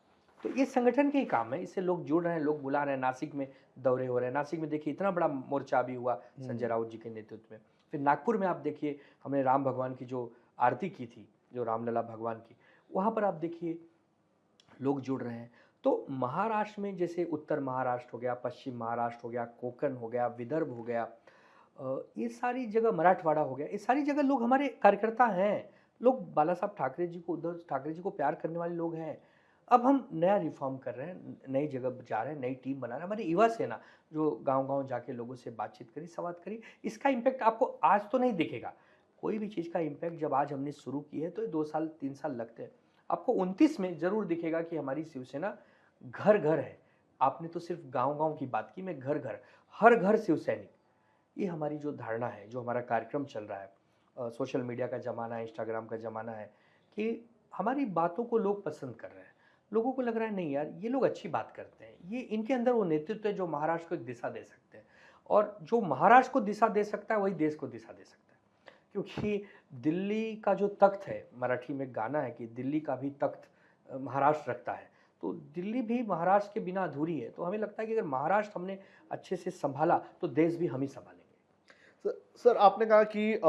तो ये संगठन के ही काम है, इससे लोग जुड़ रहे हैं, लोग बुला रहे हैं। नासिक में दौरे हो रहे हैं, नासिक में देखिए इतना बड़ा मोर्चा भी हुआ संजय राउत जी के नेतृत्व में। फिर नागपुर में आप देखिए हमने राम भगवान की जो आरती की थी, जो रामलला भगवान की, वहाँ पर आप देखिए लोग जुड़ रहे हैं। तो महाराष्ट्र में जैसे उत्तर महाराष्ट्र हो गया, पश्चिम महाराष्ट्र हो गया, कोंकण हो गया, विदर्भ हो गया, ये सारी जगह, मराठवाड़ा हो गया, ये सारी जगह लोग हमारे कार्यकर्ता हैं। लोग बाला साहब ठाकरे जी को, उद्धव ठाकरे जी को प्यार करने वाले लोग हैं। अब हम नया रिफॉर्म कर रहे हैं, नई जगह जा रहे हैं, नई टीम बना रहे हैं। हमारी युवा सेना जो गाँव-गाँव जाके लोगों से बातचीत करी, संवाद करी, इसका इम्पैक्ट आपको आज तो नहीं दिखेगा। कोई भी चीज़ का इम्पैक्ट जब आज हमने शुरू की है तो ये 2 साल 3 साल लगते हैं। आपको 29 में ज़रूर दिखेगा कि हमारी शिवसेना घर-घर है। आपने तो सिर्फ गाँव-गाँव की बात की, मैं घर-घर, हर घर शिवसैनिक, ये हमारी जो धारणा है, जो हमारा कार्यक्रम चल रहा है, सोशल मीडिया का ज़माना है, इंस्टाग्राम का ज़माना है, कि हमारी बातों को लोग पसंद कर रहे हैं। लोगों को लग रहा है नहीं यार, ये लोग अच्छी बात करते हैं, ये इनके अंदर वो नेतृत्व है जो महाराष्ट्र को एक दिशा दे सकते हैं। और जो महाराष्ट्र को दिशा दे सकता है वही देश को दिशा दे सकता है। क्योंकि दिल्ली का जो तख्त है, मराठी में गाना है कि दिल्ली का भी तख्त महाराष्ट्र रखता है, तो दिल्ली भी महाराष्ट्र के बिना अधूरी है। तो हमें लगता है कि अगर महाराष्ट्र हमने अच्छे से संभाला तो देश भी हम ही संभालेंगे। सर आपने कहा कि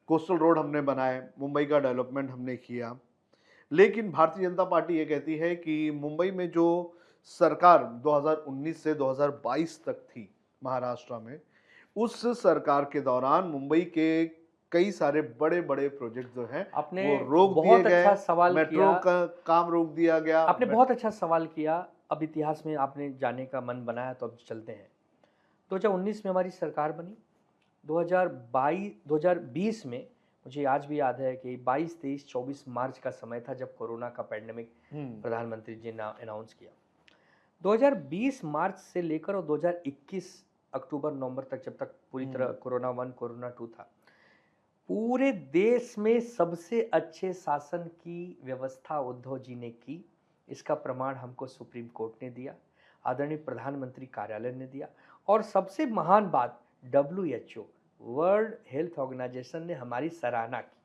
कोस्टल रोड हमने बनाए, मुंबई का डेवलपमेंट हमने किया, लेकिन भारतीय जनता पार्टी ये कहती है कि मुंबई में जो सरकार 2019 से 2022 तक थी महाराष्ट्र में, उस सरकार के दौरान मुंबई के कई सारे बड़े-बड़े प्रोजेक्ट जो हैं आपने वो रोक दिए बहुत गए, अच्छा सवाल मेट्रो किया। का काम रोक दिया गया। आपने बहुत अच्छा सवाल किया। अब इतिहास में आपने जाने का मन बनाया तो अब चलते हैं। 2019 में हमारी सरकार बनी। 2020 में मुझे आज भी याद है कि 22, 23, 24 मार्च का समय था जब कोरोना का पैंडेमिक प्रधानमंत्री जी ने अनाउंस किया। 2020 मार्च से लेकर और 2021 अक्टूबर नवंबर तक, जब तक पूरी तरह कोरोना 1 कोरोना 2 था, पूरे देश में सबसे अच्छे शासन की व्यवस्था उद्धव जी ने की। इसका प्रमाण हमको सुप्रीम कोर्ट ने दिया, आदरणीय प्रधानमंत्री कार्यालय ने दिया, और सबसे महान बात WHO वर्ल्ड हेल्थ ऑर्गेनाइजेशन ने हमारी सराहना की।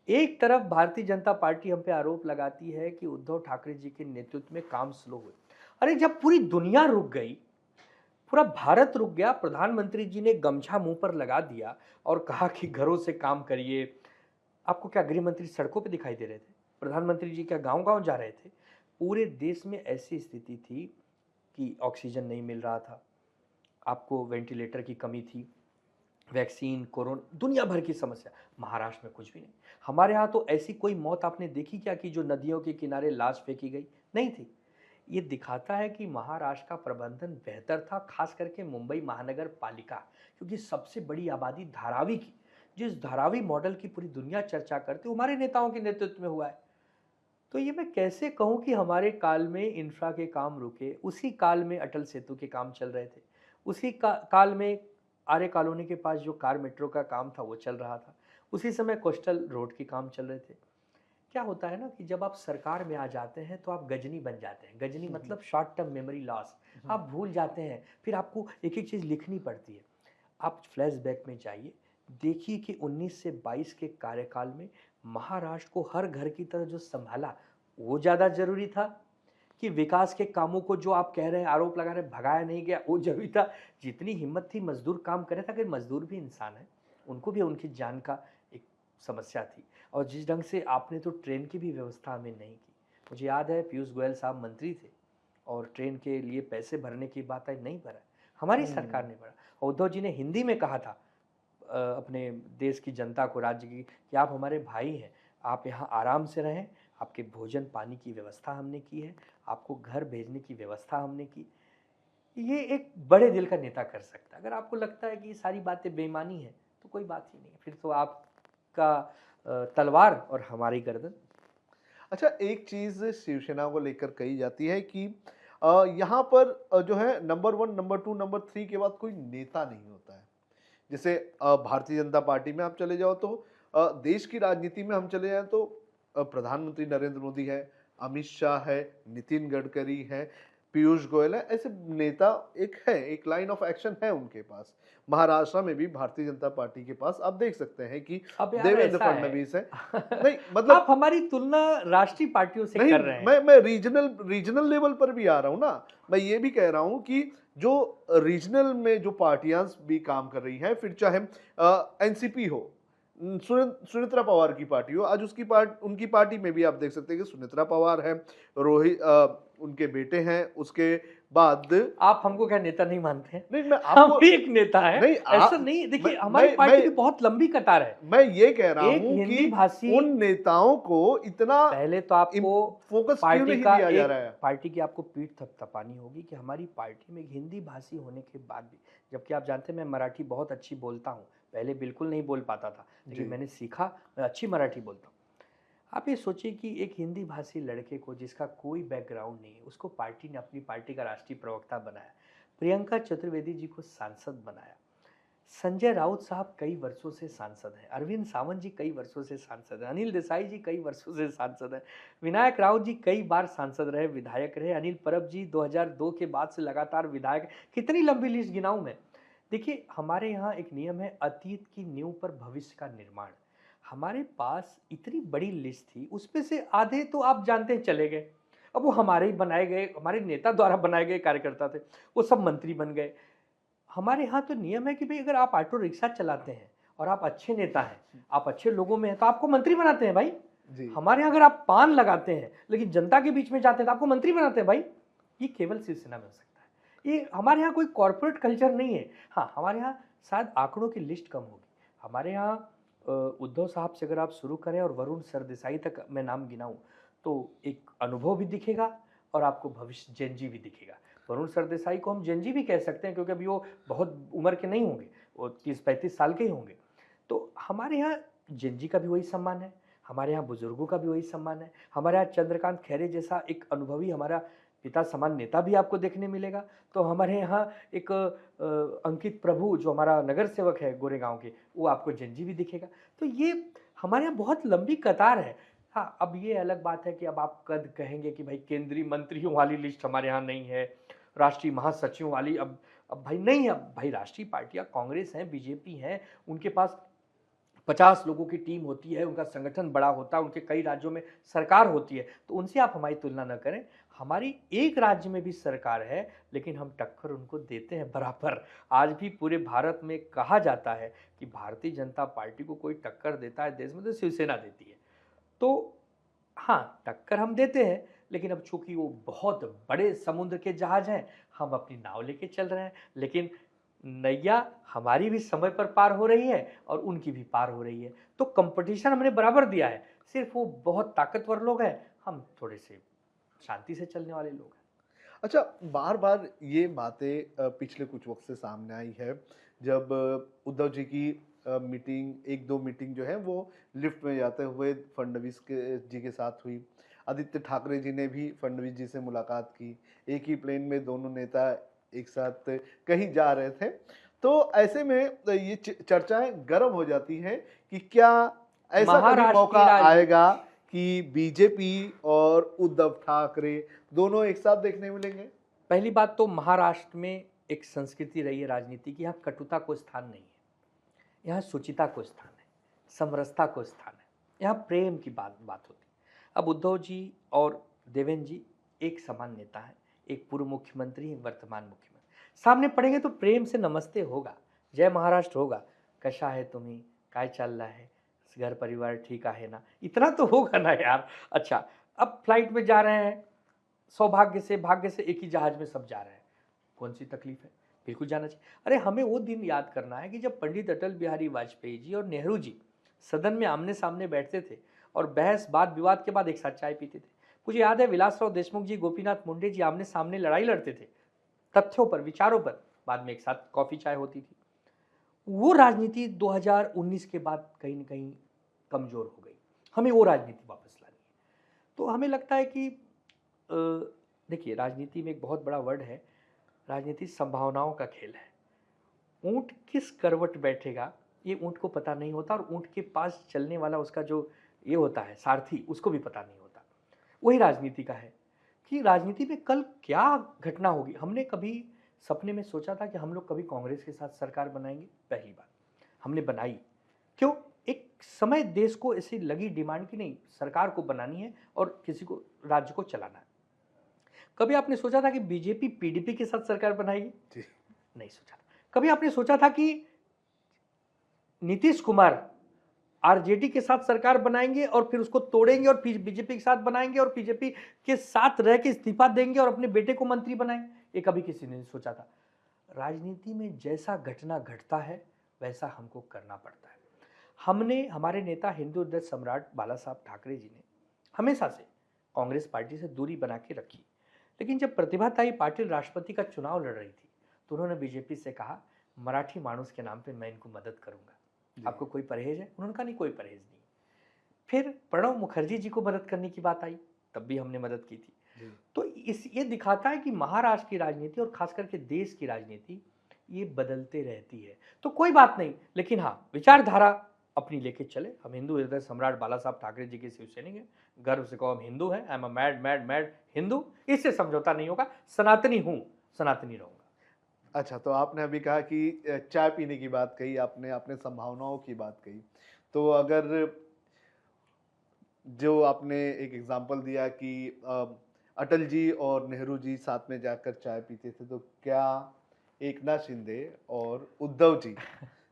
एक तरफ भारतीय जनता पार्टी हम पे आरोप लगाती है कि उद्धव ठाकरे जी के नेतृत्व में काम स्लो हुए। अरे जब पूरी दुनिया रुक गई, पूरा भारत रुक गया, प्रधानमंत्री जी ने गमछा मुंह पर लगा दिया और कहा कि घरों से काम करिए। आपको क्या गृह मंत्री सड़कों पे दिखाई दे रहे थे? प्रधानमंत्री जी क्या गांव-गांव जा रहे थे? पूरे देश में ऐसी स्थिति थी कि ऑक्सीजन नहीं मिल रहा था, आपको वेंटिलेटर की कमी थी, वैक्सीन, कोरोना, दुनिया भर की समस्या। महाराष्ट्र में कुछ भी नहीं। हमारे यहाँ तो ऐसी कोई मौत आपने देखी क्या कि जो नदियों के किनारे लाश फेंकी गई? नहीं थी। ये दिखाता है कि महाराष्ट्र का प्रबंधन बेहतर था, खास करके मुंबई महानगर पालिका, क्योंकि सबसे बड़ी आबादी धारावी की, जिस धारावी मॉडल की पूरी दुनिया चर्चा करती है, हमारे नेताओं के नेतृत्व में हुआ है। तो ये मैं कैसे कहूँ कि हमारे काल में इंफ्रा के काम रुके, उसी काल में अटल सेतु के काम चल रहे थे, उसी काल में आर्य कॉलोनी के पास जो कार मेट्रो का काम था वो चल रहा था, उसी समय कोस्टल रोड के काम चल रहे थे। क्या होता है ना कि जब आप सरकार में आ जाते हैं तो आप गजनी बन जाते हैं। गजनी मतलब शॉर्ट टर्म मेमोरी लॉस, आप भूल जाते हैं, फिर आपको एक एक चीज़ लिखनी पड़ती है। आप फ्लैशबैक में जाइए, देखिए कि 19 से 22 के कार्यकाल में महाराष्ट्र को हर घर की तरह जो संभाला, वो ज़्यादा ज़रूरी था कि विकास के कामों को जो आप कह रहे हैं, आरोप लगा रहे हैं, भगाया नहीं गया, वो ज़रूरी था? जितनी हिम्मत थी मजदूर काम करे था, कि मजदूर भी इंसान है, उनको भी उनकी जान का एक समस्या थी। और जिस ढंग से आपने तो ट्रेन की भी व्यवस्था हमें नहीं की। मुझे याद है पीयूष गोयल साहब मंत्री थे और ट्रेन के लिए पैसे भरने की बात आई, नहीं भरा, हमारी सरकार ने भरा। उद्धव जी ने हिंदी में कहा था अपने देश की जनता को, राज्य की, कि आप हमारे भाई हैं, आप यहाँ आराम से रहें, आपके भोजन पानी की व्यवस्था हमने की है, आपको घर भेजने की व्यवस्था हमने की। ये एक बड़े दिल का नेता कर सकता है। अगर आपको लगता है कि ये सारी बातें बेईमानी है तो कोई बात ही नहीं, फिर तो आपका तलवार और हमारी गर्दन। अच्छा, एक चीज शिवसेना को लेकर कही जाती है कि यहाँ पर जो है नंबर 1, नंबर 2, नंबर 3 के बाद कोई नेता नहीं होता है। जैसे भारतीय जनता पार्टी में आप चले जाओ तो देश की राजनीति में हम चले जाएं तो प्रधानमंत्री नरेंद्र मोदी है, अमित शाह है, नितिन गडकरी है, पीयूष गोयल है, ऐसे नेता एक लाइन ऑफ एक्शन है उनके पास। महाराष्ट्र में भी भारतीय जनता पार्टी के पास आप देख सकते हैं कि अब यार देवेंद्र ऐसा है फडणवीस है। नहीं मतलब आप हमारी तुलना राष्ट्रीय पार्टियों से नहीं, कर रहे हैं। मैं रीजनल लेवल पर भी आ रहा हूँ ना। मैं ये भी कह रहा हूँ कि जो रीजनल में जो पार्टियां भी काम कर रही हैं, फिर चाहे एनसीपी हो, सुनेत्रा पवार की पार्टी हो, आज उनकी पार्टी में भी आप देख सकते हैं कि सुनेत्रा पवार है, रोहित उनके बेटे हैं, उसके बाद आप हमको क्या नेता नहीं मानते हैं? नहीं मैं हम आपको भी एक नेता है। नहीं ऐसा नहीं, देखिए मैं- हमारी मैं- पार्टी मैं- की बहुत लंबी कतार है। मैं ये कह रहा एक हूँ हिंदी कि भाषी, उन नेताओं को इतना पहले तो आपको फोकस क्यों पार्टी नहीं का दिया जा एक रहा है? पार्टी की आपको पीठ थपथपानी होगी कि हमारी पार्टी में एक हिंदी भाषी होने के बाद भी, जबकि आप जानते हैं मैं मराठी बहुत अच्छी बोलता हूँ, पहले बिल्कुल नहीं बोल पाता था, लेकिन जी। मैंने सीखा, मैं अच्छी मराठी बोलता हूँ। आप ये सोचिए कि एक हिंदी भाषी लड़के को, जिसका कोई बैकग्राउंड नहीं है, उसको पार्टी ने अपनी पार्टी का राष्ट्रीय प्रवक्ता बनाया, प्रियंका चतुर्वेदी जी को सांसद बनाया, संजय राउत साहब कई वर्षों से सांसद हैं, अरविंद सावंत जी कई वर्षों से सांसद हैं, अनिल देसाई जी कई वर्षों से सांसद हैं, विनायक राउत जी कई बार सांसद रहे, विधायक रहे, अनिल परब जी 2002 के बाद से लगातार विधायक। कितनी लंबी लिस्ट गिनाऊं मैं? देखिए हमारे यहाँ एक नियम है, अतीत की नींव पर भविष्य का निर्माण। हमारे पास इतनी बड़ी लिस्ट थी, उसमें से आधे तो आप जानते हैं चले गए। अब वो हमारे ही बनाए गए, हमारे नेता द्वारा बनाए गए कार्यकर्ता थे, वो सब मंत्री बन गए। हमारे यहाँ तो नियम है कि भाई अगर आप ऑटो रिक्शा चलाते हैं और आप अच्छे नेता हैं, आप अच्छे लोगों में हैं, तो आपको मंत्री बनाते हैं भाई। जी। हमारे यहाँ अगर आप पान लगाते हैं लेकिन जनता के बीच में जाते हैं तो आपको मंत्री बनाते हैं भाई। ये केवल शिवसेना में हो सकता है, ये हमारे यहाँ कोई कॉर्पोरेट कल्चर नहीं है। हाँ, हमारे यहाँ शायद आंकड़ों की लिस्ट कम होगी। हमारे यहाँ उद्धव साहब से अगर आप शुरू करें और वरुण सरदेसाई तक मैं नाम गिनाऊं तो एक अनुभव भी दिखेगा और आपको भविष्य जेनजी भी दिखेगा। वरुण सरदेसाई को हम जेनजी भी कह सकते हैं क्योंकि अभी वो बहुत उम्र के नहीं होंगे, वो 30-35 साल के ही होंगे। तो हमारे यहाँ जेनजी का भी वही सम्मान है, हमारे यहाँ बुजुर्गों का भी वही सम्मान है। हमारे यहाँ चंद्रकांत खैरे जैसा एक अनुभवी हमारा पिता समान नेता भी आपको देखने मिलेगा। तो हमारे यहाँ एक अंकित प्रभु जो हमारा नगर सेवक है गोरेगांव के, वो आपको जेनजी भी दिखेगा। तो ये हमारे यहाँ बहुत लंबी कतार है। हाँ, अब ये अलग बात है कि अब आप कद कहेंगे कि भाई केंद्रीय मंत्रियों वाली लिस्ट हमारे यहाँ नहीं है, राष्ट्रीय महासचिवों वाली अब भाई नहीं है। अब भाई राष्ट्रीय पार्टियाँ कांग्रेस हैं, बीजेपी हैं, उनके पास 50 लोगों की टीम होती है, उनका संगठन बड़ा होता है, उनके कई राज्यों में सरकार होती है, तो उनसे आप हमारी तुलना न करें। हमारी एक राज्य में भी सरकार है लेकिन हम टक्कर उनको देते हैं बराबर। आज भी पूरे भारत में कहा जाता है कि भारतीय जनता पार्टी को कोई टक्कर देता है देश में तो शिवसेना देती है। तो हाँ, टक्कर हम देते हैं, लेकिन अब चूंकि वो बहुत बड़े समुद्र के जहाज हैं, हम अपनी नाव लेके चल रहे हैं, लेकिन नैया हमारी भी समय पर पार हो रही है और उनकी भी पार हो रही है। तो कंपटीशन हमने बराबर दिया है, सिर्फ वो बहुत ताकतवर लोग हैं, हम थोड़े से शांति से चलने वाले लोग हैं। अच्छा, बार-बार ये बातें पिछले कुछ वक़्त से सामने आई है, जब उद्धव जी की मीटिंग 1-2 मीटिंग जो है वो लिफ्ट में जाते हुए फडणवीस के जी के साथ हुई। आदित्य ठाकरे जी ने भी फडणवीस जी से मुलाकात की। एक ही प्लेन में दोनों नेता एक साथ कहीं जा रहे थे। तो ऐसे में ये चर्चाएँ गर्म हो जाती हैं कि क्या ऐसा कभी महाराष्ट्र मौका की राजनीति आएगा कि बीजेपी और उद्धव ठाकरे दोनों एक साथ देखने मिलेंगे? पहली बात तो महाराष्ट्र में एक संस्कृति रही है राजनीति की, यहाँ कटुता को स्थान नहीं है, यहाँ शुचिता को स्थान है, समरसता को स्थान है, यहाँ प्रेम की बात होती है। अब उद्धव जी और देवेंद्र जी एक समान नेता है, एक पूर्व मुख्यमंत्री, एक वर्तमान मुख्यमंत्री। सामने पड़ेंगे तो प्रेम से नमस्ते होगा, जय महाराष्ट्र होगा, कशा है तुम्ही, काय चालला है, घर परिवार ठीक है ना, इतना तो होगा ना यार। अच्छा, अब फ्लाइट में जा रहे हैं, सौभाग्य से भाग्य से एक ही जहाज में सब जा रहे हैं, कौन सी तकलीफ है, बिल्कुल जाना चाहिए। अरे हमें वो दिन याद करना है कि जब पंडित अटल बिहारी वाजपेयी जी और नेहरू जी सदन में आमने सामने बैठते थे और बहस वाद विवाद के बाद एक साथ चाय पीते थे। मुझे याद है विलासराव देशमुख जी, गोपीनाथ मुंडे जी आमने सामने लड़ाई लड़ते थे तथ्यों पर, विचारों पर, बाद में एक साथ कॉफी चाय होती थी। वो राजनीति 2019 के बाद कहीं ना कहीं कमजोर हो गई, हमें वो राजनीति वापस लानी है। तो हमें लगता है कि देखिए, राजनीति में एक बहुत बड़ा वर्ड है, राजनीति संभावनाओं का खेल है। ऊंट किस करवट बैठेगा ये ऊंट को पता नहीं होता, और ऊंट के पास चलने वाला उसका जो ये होता है सारथी, उसको भी पता नहीं होता। वही राजनीति का है कि राजनीति में कल क्या घटना होगी। हमने कभी सपने में सोचा था कि हम लोग कभी कांग्रेस के साथ सरकार बनाएंगे? पहली बात हमने बनाई, क्यों? एक समय देश को ऐसी लगी डिमांड की नहीं, सरकार को बनानी है और किसी को राज्य को चलाना है। कभी आपने सोचा था कि बीजेपी पीडीपी के साथ सरकार बनाएगी? नहीं सोचा था। कभी आपने सोचा था कि नीतीश कुमार आरजेडी के साथ सरकार बनाएंगे और फिर उसको तोड़ेंगे और फिर बीजेपी के साथ बनाएंगे और बीजेपी के साथ रह के इस्तीफा देंगे और अपने बेटे को मंत्री बनाएंगे? ये कभी किसी ने नहीं सोचा था। राजनीति में जैसा घटना घटता है वैसा हमको करना पड़ता है। हमने, हमारे नेता हिंदू हृदय सम्राट बाला साहब ठाकरे जी ने हमेशा से कांग्रेस पार्टी से दूरी बना के रखी, लेकिन जब प्रतिभाताई पाटिल राष्ट्रपति का चुनाव लड़ रही थी तो उन्होंने बीजेपी से कहा, मराठी मानुस के नाम पे मैं इनको मदद करूंगा, आपको कोई परहेज है? उन्होंने कहा नहीं, कोई परहेज नहीं। फिर प्रणब मुखर्जी जी को मदद करने की बात आई, तब भी हमने मदद की थी। तो ये दिखाता है कि महाराष्ट्र की राजनीति और खास करके देश की राजनीति ये बदलते रहती है। तो कोई बात नहीं, लेकिन हाँ, विचारधारा अपनी लेके चले। हम हिंदू हृदय सम्राट बाला साहब ठाकरे जी के शिवसैनिक हैं, गर्व से कहो हम हिंदू हैं, I am a mad mad mad Hindu, इससे समझौता नहीं होगा। सनातनी हूं, सनातनी रहूंगा। अच्छा, तो आपने अभी कहा कि चाय पीने की बात कही आपने, आपने संभावनाओं की बात कही। तो अगर जो आपने एक एग्ज़ाम्पल दिया कि अटल जी और नेहरू जी साथ में जाकर चाय पीते थे, तो क्या एकनाथ शिंदे और उद्धव जी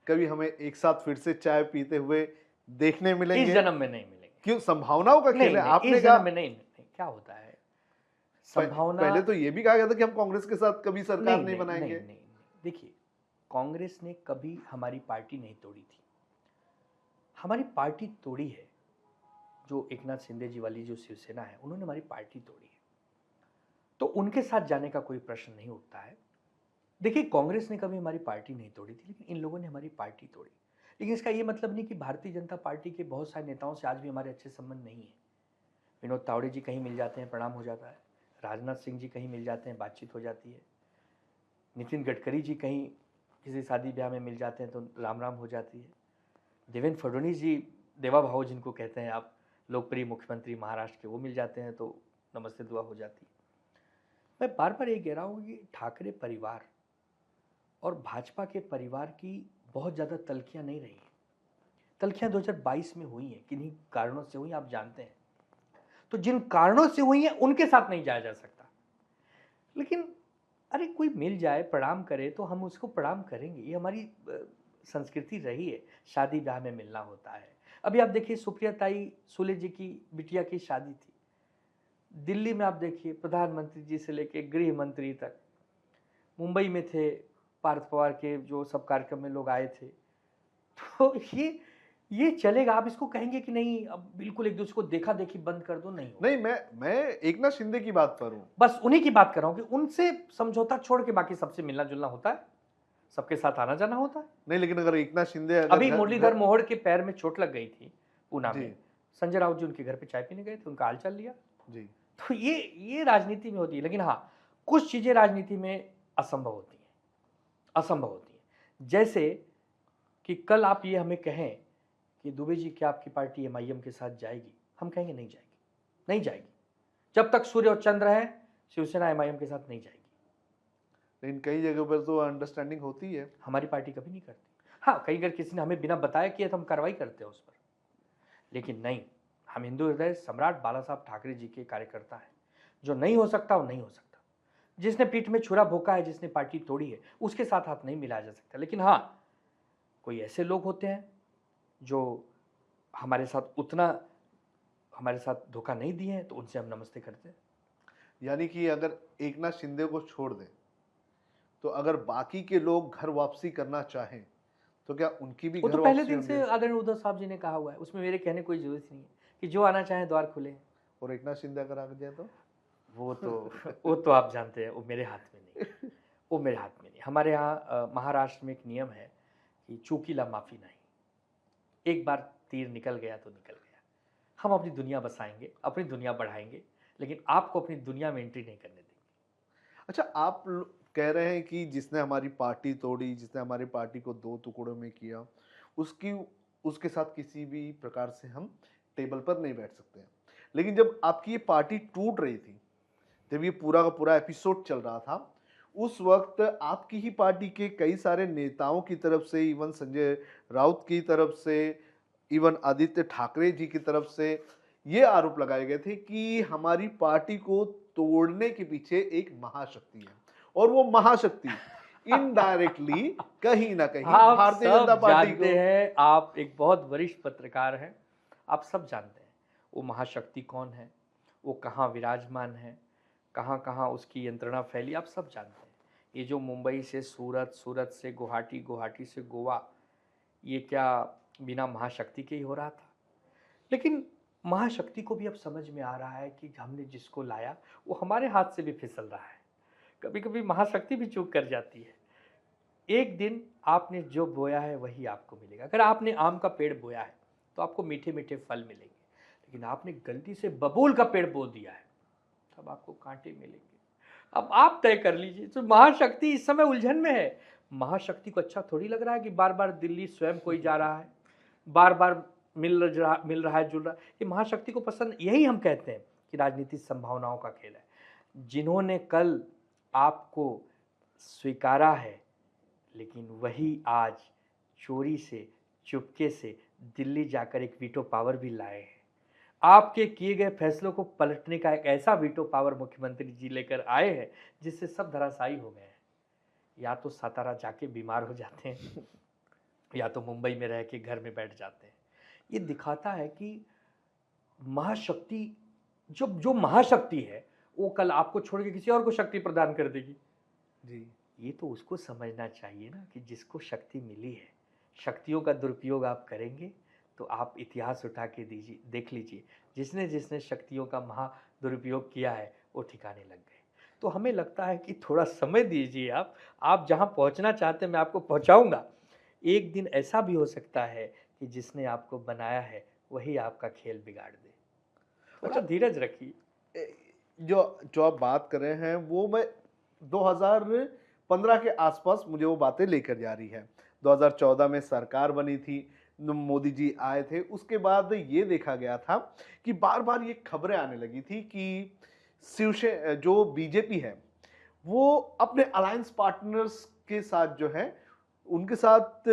कभी हमें एक साथ फिर से चाय पीते हुए देखने इस मिलेंगे? जन्म में नहीं मिलेंगे। क्यों, संभावनाओं का खेल नहीं, है। नहीं, आपने इस कहा जन्म में नहीं, नहीं, क्या होता है, प संभावना पहले तो ये भी कहा गया था कि हम कांग्रेस के साथ कभी सरकार नहीं, नहीं नहीं, नहीं, बनाएँगे। नहीं, नहीं। देखिए, कांग्रेस ने कभी हमारी पार्टी नहीं तोड़ी थी। हमारी पार्टी तोड़ी है, जो एकनाथ शिंदे जी वाली जो शिवसेना है, उन्होंने हमारी पार्टी तोड़ी है। तो उनके साथ जाने का कोई प्रश्न नहीं उठता है। देखिए, कांग्रेस ने कभी हमारी पार्टी नहीं तोड़ी थी, लेकिन इन लोगों ने हमारी पार्टी तोड़ी। लेकिन इसका ये मतलब नहीं कि भारतीय जनता पार्टी के बहुत सारे नेताओं से आज भी हमारे अच्छे संबंध नहीं है। विनोद तावड़े जी कहीं मिल जाते हैं, प्रणाम हो जाता है। राजनाथ सिंह जी कहीं मिल जाते हैं, बातचीत हो जाती है। नितिन गडकरी जी कहीं किसी शादी ब्याह में मिल जाते हैं तो राम राम हो जाती है। देवेंद्र फडणवीस जी, देवा भाऊ जिनको कहते हैं आप, लोकप्रिय मुख्यमंत्री महाराष्ट्र के, वो मिल जाते हैं तो नमस्ते दुआ हो जाती है। मैं बार बार ये कह रहा हूँ कि ठाकरे परिवार और भाजपा के परिवार की बहुत ज़्यादा तल्खियाँ नहीं रही हैं। तल्खियाँ 2022 में हुई हैं, किन्हीं कारणों से हुई, आप जानते हैं। तो जिन कारणों से हुई हैं उनके साथ नहीं जाया जा सकता। लेकिन अरे कोई मिल जाए, प्रणाम करे तो हम उसको प्रणाम करेंगे। ये हमारी संस्कृति रही है, शादी ब्याह में मिलना होता है। अभी आप देखिए, सुप्रिया ताई सुले जी की बिटिया की शादी थी दिल्ली में। आप देखिए, प्रधानमंत्री जी से लेके गृह मंत्री तक मुंबई में थे, पार्थ पवार के जो सब कार्यक्रम में लोग आए थे। तो ये चलेगा? आप इसको कहेंगे कि नहीं अब बिल्कुल एक दूसरे को देखा देखी बंद कर दो, नहीं होगा। नहीं, मैं एकनाथ शिंदे की बात कर रहा हूँ। बस उन्हीं की बात कर रहा हूँ कि उनसे समझौता छोड़ के बाकी सबसे मिलना जुलना होता है, सबके साथ आना जाना होता है। नहीं, लेकिन अगर एकनाथ शिंदे अगर अभी घर मुरलीधर घर मोहोड़ के पैर में चोट लग गई थी पूना जी, में, संजय राउत जी उनके घर पे चाय पीने गए थे, उनका हालचाल लिया। जी। तो ये राजनीति में होती है। लेकिन हाँ, कुछ चीजें राजनीति में असंभव होती हैं, असंभव होती हैं। जैसे कि कल आप ये हमें कहें कि दुबे जी क्या आपकी पार्टी एमआईएम के साथ जाएगी, हम कहेंगे नहीं जाएगी, नहीं जाएगी। जब तक सूर्य और चंद्र है, शिवसेना एमआईएम के साथ नहीं जाएगी। लेकिन कई जगह पर तो अंडरस्टैंडिंग होती है। हमारी पार्टी कभी नहीं करती। हाँ, कई अगर किसी ने हमें बिना बताया किया तो हम कार्रवाई करते हैं उस पर, लेकिन नहीं, हम हिंदू हृदय सम्राट बाला साहब ठाकरे जी के कार्यकर्ता हैं। जो नहीं हो सकता वो नहीं हो सकता। जिसने पीठ में छुरा भोंका है, जिसने पार्टी तोड़ी है, उसके साथ हाथ नहीं मिलाया जा सकता। लेकिन हाँ, कोई ऐसे लोग होते हैं जो हमारे साथ उतना हमारे साथ धोखा नहीं दिए हैं, तो उनसे हम नमस्ते करते हैं। यानी कि अगर एकनाथ शिंदे को छोड़ दें, तो अगर बाकी के लोग घर वापसी करना चाहें, तो क्या उनकी भी वो घर तो पहले वापसी दिन होंगी? से आदरणीय उद्धव साहब जी ने कहा हुआ है, उसमें मेरे कहने की कोई जरूरत नहीं है कि जो आना चाहे द्वार खुले हैं। और एकनाथ शिंदे अगर आ जाए तो? वो तो आप जानते हैं, वो मेरे हाथ में नहीं है, वो मेरे हाथ में नहीं। हमारे यहाँ महाराष्ट्र में एक नियम है कि चूकीला माफी नहीं। एक बार तीर निकल गया तो निकल गया। हम अपनी दुनिया बसाएंगे, अपनी दुनिया बढ़ाएंगे, लेकिन आपको अपनी दुनिया में एंट्री नहीं करने देंगे। अच्छा, आप कह रहे हैं कि जिसने हमारी पार्टी तोड़ी, जिसने हमारी पार्टी को 2 टुकड़ों में किया, उसकी उसके साथ किसी भी प्रकार से हम टेबल पर नहीं बैठ सकते हैं। लेकिन जब आपकी ये पार्टी टूट रही थी, जब ये पूरा का पूरा एपिसोड चल रहा था, उस वक्त आपकी ही पार्टी के कई सारे नेताओं की तरफ से, इवन संजय राउत की तरफ से, इवन आदित्य ठाकरे जी की तरफ से ये आरोप लगाए गए थे कि हमारी पार्टी को तोड़ने के पीछे एक महाशक्ति है, और वो महाशक्ति इनडायरेक्टली कहीं ना कहीं आप भारतीय जनता सब पार्टी जानते को। हैं, आप एक बहुत वरिष्ठ पत्रकार हैं, आप सब जानते हैं वो महाशक्ति कौन है, वो कहाँ विराजमान है, कहाँ कहाँ उसकी यंत्रणा फैली, आप सब जानते हैं। ये जो मुंबई से सूरत, सूरत से गुवाहाटी, गुवाहाटी से गोवा, ये क्या बिना महाशक्ति के ही हो रहा था? लेकिन महाशक्ति को भी अब समझ में आ रहा है कि हमने जिसको लाया वो हमारे हाथ से भी फिसल रहा है। कभी कभी महाशक्ति भी चूक कर जाती है। एक दिन आपने जो बोया है वही आपको मिलेगा। अगर आपने आम का पेड़ बोया है तो आपको मीठे मीठे फल मिलेंगे, लेकिन आपने गलती से बबूल का पेड़ बो दिया है तब आपको कांटे मिलेंगे। अब आप तय कर लीजिए। तो महाशक्ति इस समय उलझन में है। महाशक्ति को अच्छा थोड़ी लग रहा है कि बार बार दिल्ली स्वयं कोई जा रहा है, बार बार मिल रहा है, जुल रहा है। ये महाशक्ति को पसंद, यही हम कहते हैं कि राजनीति संभावनाओं का खेल है। जिन्होंने कल आपको स्वीकारा है, लेकिन वही आज चोरी से, चुपके से दिल्ली जाकर एक वीटो पावर भी लाए हैं। आपके किए गए फैसलों को पलटने का एक ऐसा वीटो पावर मुख्यमंत्री जी लेकर आए हैं जिससे सब धराशायी हो गए हैं। या तो सातारा जाके बीमार हो जाते हैं या तो मुंबई में रह के घर में बैठ जाते हैं। ये दिखाता है कि महाशक्ति, जो महाशक्ति है वो कल आपको छोड़ के किसी और को शक्ति प्रदान कर देगी। जी। ये तो उसको समझना चाहिए ना कि जिसको शक्ति मिली है, शक्तियों का दुरुपयोग आप करेंगे तो आप इतिहास उठा के दीजिए, देख लीजिए, जिसने जिसने शक्तियों का महा दुरुपयोग किया है वो ठिकाने लग गए। तो हमें लगता है कि थोड़ा समय दीजिए, आप जहाँ पहुँचना चाहते हैं मैं आपको पहुँचाऊँगा। एक दिन ऐसा भी हो सकता है कि जिसने आपको बनाया है वही आपका खेल बिगाड़ दे। थोड़ा धीरज रखिए। जो जो आप बात कर रहे हैं वो मैं 2015 के आसपास मुझे वो बातें लेकर जा रही है। 2014 में सरकार बनी थी, मोदी जी आए थे, उसके बाद ये देखा गया था कि बार बार ये खबरें आने लगी थी कि जो बीजेपी है वो अपने अलायंस पार्टनर्स के साथ जो है उनके साथ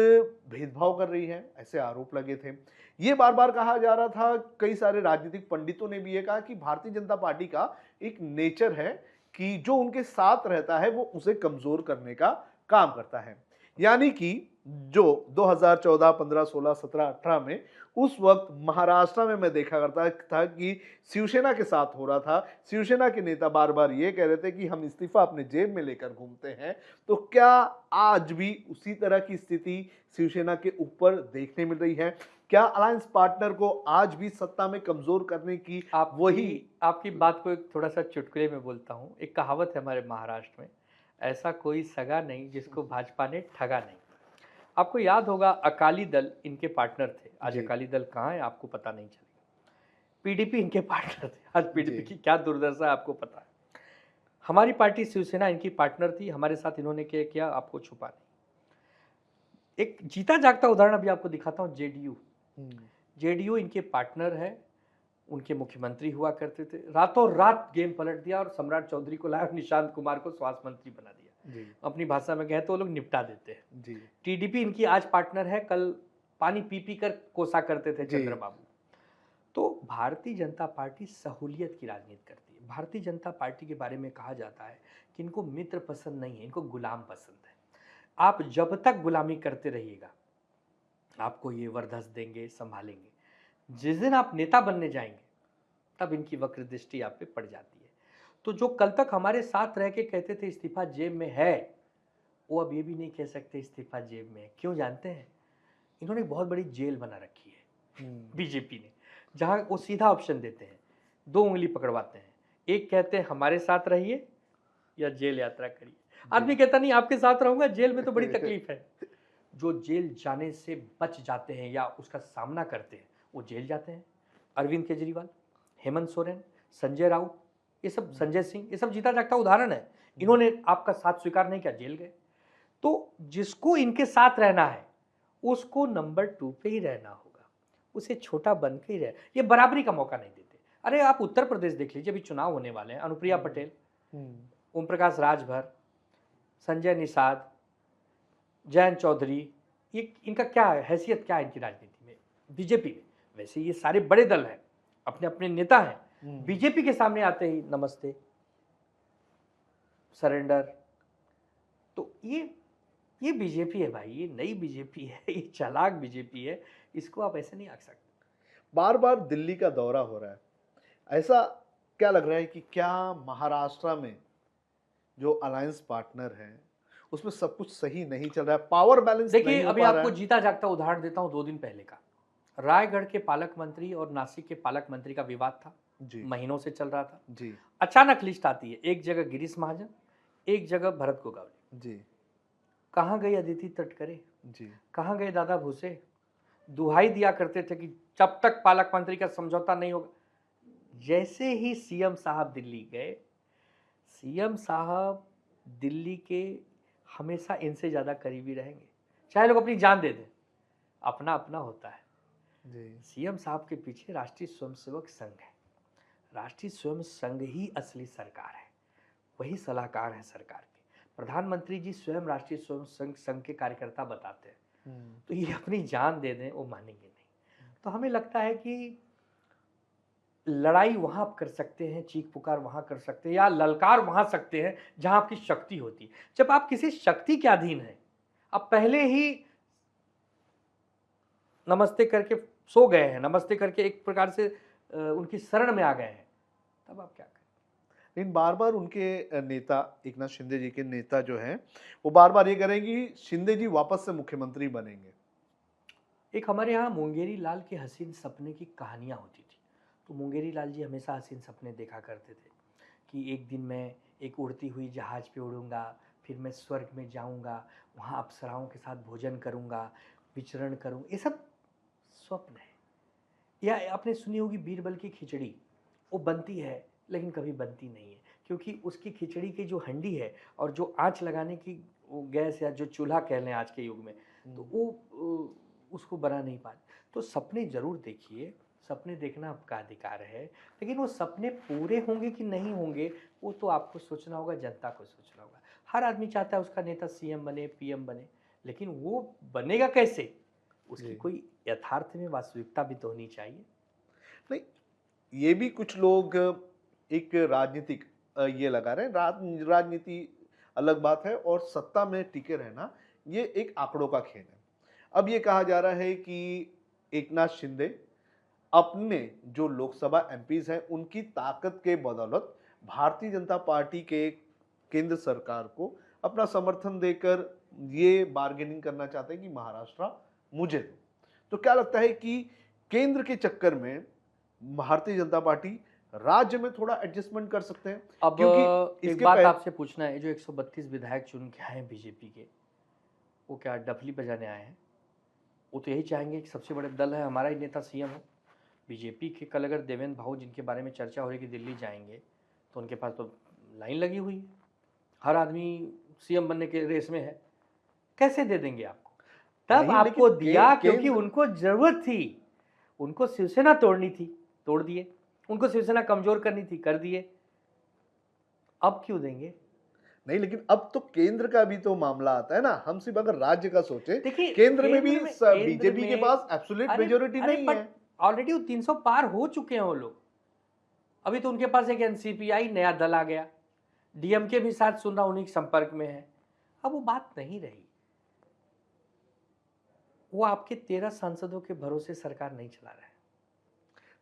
भेदभाव कर रही है, ऐसे आरोप लगे थे। ये बार बार कहा जा रहा था, कई सारे राजनीतिक पंडितों ने भी ये कहा कि भारतीय जनता पार्टी का एक नेचर है कि जो उनके साथ रहता है वो उसे कमजोर करने का काम करता है। यानी कि जो 2014, 15, 16, 17, 18 में उस वक्त महाराष्ट्र में मैं देखा करता था कि शिवसेना के साथ हो रहा था। शिवसेना के नेता बार बार ये कह रहे थे कि हम इस्तीफा अपने जेब में लेकर घूमते हैं। तो क्या आज भी उसी तरह की स्थिति शिवसेना के ऊपर देखने मिल रही है? क्या अलायंस पार्टनर को आज भी सत्ता में कमजोर करने की आपकी बात को एक थोड़ा सा चुटकुले में बोलता हूँ। एक कहावत है हमारे महाराष्ट्र में, ऐसा कोई सगा नहीं जिसको भाजपा ने ठगा नहीं। आपको याद होगा अकाली दल इनके पार्टनर थे, आज जी। अकाली दल कहाँ है आपको पता नहीं चलेगा। पीडीपी इनके पार्टनर थे, आज पीडीपी जी। की क्या दुर्दशा है आपको पता है। हमारी पार्टी शिवसेना इनकी पार्टनर थी, हमारे साथ इन्होंने क्या किया आपको छुपा नहीं। एक जीता जागता उदाहरण अभी आपको दिखाता हूँ, जेडीयू इनके पार्टनर है, उनके मुख्यमंत्री हुआ करते थे, रातों रात गेम पलट दिया और सम्राट चौधरी को लाया, निशांत कुमार को स्वास्थ्य मंत्री बना दिया। जी। अपनी भाषा में कहे तो वो लोग निपटा देते हैं। जी। टीडीपी इनकी आज पार्टनर है, कल पानी पी पी कर कोसा करते थे जी। चंद्रबाबू। तो भारतीय जनता पार्टी सहूलियत की राजनीति करती है। भारतीय जनता पार्टी के बारे में कहा जाता है कि इनको मित्र पसंद नहीं है, इनको गुलाम पसंद है। आप जब तक गुलामी करते रहिएगा आपको ये वरदहस देंगे, संभालेंगे। जिस दिन आप नेता बनने जाएंगे तब इनकी वक्र दृष्टि आप पे पड़ जाती है। तो जो कल तक हमारे साथ रह के कहते थे इस्तीफा जेब में है, वो अब ये भी नहीं कह सकते इस्तीफा जेब में है। क्यों जानते हैं? इन्होंने बहुत बड़ी जेल बना रखी है बीजेपी ने, जहां वो सीधा ऑप्शन देते हैं, 2 उंगली पकड़वाते हैं। एक कहते हैं हमारे साथ रहिए या जेल यात्रा करिए। आदमी कहता नहीं आपके साथ रहूंगा, जेल में तो बड़ी तकलीफ है। जो जेल जाने से बच जाते हैं या उसका सामना करते हैं वो जेल जाते हैं। अरविंद केजरीवाल, हेमंत सोरेन, संजय राउत, ये सब, संजय सिंह, ये सब जीता जागता उदाहरण है। इन्होंने आपका साथ स्वीकार नहीं किया, जेल गए। तो जिसको इनके साथ रहना है उसको नंबर 2 पे ही रहना होगा, उसे छोटा बन के ही रहे। ये बराबरी का मौका नहीं देते। अरे आप उत्तर प्रदेश देख लीजिए, अभी चुनाव होने वाले हैं। अनुप्रिया पटेल, ओम प्रकाश राजभर, संजय निषाद, जयंत चौधरी, ये इनका क्या है, हैसियत क्या है इनकी राजनीति में, बीजेपी में? वैसे ये सारे बड़े दल हैं, अपने अपने नेता हैं। बीजेपी के सामने आते ही नमस्ते, सरेंडर। तो ये बीजेपी है भाई, ये नई बीजेपी है, ये चालाक बीजेपी है, इसको आप ऐसे नहीं आंक सकते। बार बार दिल्ली का दौरा हो रहा है, ऐसा क्या लग रहा है कि क्या महाराष्ट्र में जो अलायंस पार्टनर है उसमें सब कुछ सही नहीं चल रहा है, पावर बैलेंस देखिए नहीं हो अभी पा रहा आपको है? जीता जागता उदाहरण देता हूं, 2 दिन पहले का रायगढ़ के पालक मंत्री और नासिक के पालक मंत्री का विवाद था, जी। महीनों से चल रहा था। जी। अचानक लिस्ट आती है, एक जगह गिरीश महाजन, एक जगह भरत गोगावले। जी। कहाँ गए अदिति तटकरे, जी। कहाँ गए दादा भूसे? दुहाई दिया करते थे कि जब तक पालक मंत्री का समझौता नहीं होगा। जैसे ही सीएम साहब दिल्ली गए, सीएम साहब दिल्ली के हमेशा इनसे ज्यादा करीबी रहेंगे, चाहे लोग अपनी जान दे दें, अपना अपना होता है। जी। सीएम साहब के पीछे राष्ट्रीय स्वयंसेवक संघ है। राष्ट्रीय स्वयं संघ ही असली सरकार है, वही सलाहकार है सरकार के। प्रधानमंत्री जी स्वयं राष्ट्रीय स्वयं संघ के कार्यकर्ता बताते हैं, हम्म, तो ये अपनी जान दे दें वो मानेंगे नहीं। तो हमें लगता है कि लड़ाई वहां आप कर सकते हैं, चीख पुकार वहां कर सकते हैं, या ललकार वहां सकते हैं जहां आपकी शक्ति होती है। जब आप किसी शक्ति के अधीन हैं, आप पहले ही नमस्ते करके सो गए हैं, नमस्ते करके एक प्रकार से उनकी शरण में आ गए हैं, तब आप क्या करें? लेकिन बार बार उनके नेता एक नाथ शिंदे जी के नेता जो हैं वो बार बार ये करेंगे कि शिंदे जी वापस से मुख्यमंत्री बनेंगे। एक हमारे यहाँ मुंगेरी लाल के हसीन सपने की कहानियाँ होती थी। तो मुंगेरी लाल जी हमेशा हसीन सपने देखा करते थे कि एक दिन मैं एक उड़ती हुई जहाज़ पे उड़ूंगा, फिर मैं स्वर्ग में जाऊंगा, वहाँ अप्सराओं के साथ भोजन करूंगा, विचरण करूँ, ये सब स्वप्न है। या आपने सुनी होगी बीरबल की खिचड़ी, वो बनती है लेकिन कभी बनती नहीं है, क्योंकि उसकी खिचड़ी की जो हंडी है और जो आँच लगाने की वो गैस या जो चूल्हा कह लें आज के युग में, तो वो उसको बना नहीं पाते। तो सपने ज़रूर देखिए, सपने देखना आपका अधिकार है, लेकिन वो सपने पूरे होंगे कि नहीं होंगे, वो तो आपको सोचना होगा, जनता को सोचना होगा। हर आदमी चाहता है उसका नेता सीएम बने, पीएम बने, लेकिन वो बनेगा कैसे? उसकी जी। कोई यथार्थ में वास्तविकता भी तो होनी चाहिए। नहीं, ये भी कुछ लोग एक राजनीतिक ये लगा रहे हैं, राजनीति अलग बात है और सत्ता में टिके रहना ये एक आंकड़ों का खेल है। अब ये कहा जा रहा है कि एकनाथ शिंदे अपने जो लोकसभा एमपीज हैं उनकी ताकत के बदौलत भारतीय जनता पार्टी के केंद्र सरकार को अपना समर्थन देकर ये बार्गेनिंग करना चाहते हैं कि महाराष्ट्र मुझे दो। तो क्या लगता है कि केंद्र के चक्कर में भारतीय जनता पार्टी राज्य में थोड़ा एडजस्टमेंट कर सकते हैं? अब क्योंकि एक इसके बात पहले आपसे पूछना है, जो 132 विधायक चुन के आए हैं बीजेपी के, वो क्या डफली बजाने आए हैं? वो तो यही चाहेंगे कि सबसे बड़े दल है हमारा ही नेता सीएम हो। बीजेपी के कल अगर देवेंद्र भाऊ जिनके बारे में चर्चा हो रही है कि दिल्ली जाएंगे, तो उनके पास तो लाइन लगी हुई है, हर आदमी सीएम बनने के रेस में है। कैसे दे देंगे आपको? तब नहीं, लेकिन आपको दिया क्योंकि केंद्र उनको जरूरत थी, उनको शिवसेना तोड़नी थी, तोड़ दिए। उनको शिवसेना कमजोर करनी थी, कर दिए। अब क्यों देंगे? नहीं, लेकिन अब तो केंद्र का भी तो मामला आता है ना। हम सिर्फ अगर राज्य का सोचे, देखिए केंद्र में भी केंद्र बीजेपी के में पास एब्सोल्यूट अरे मेजोरिटी अरे नहीं बट है। ऑलरेडी वो 300 पार हो चुके हैं वो लोग। अभी तो उनके पास एक एनसीपीआई नया दल आ गया, डीएमके भी साथ सुन रहा उन्हीं के संपर्क में है। अब वो बात नहीं रही, वो आपके 13 सांसदों के भरोसे सरकार नहीं चला रहा है।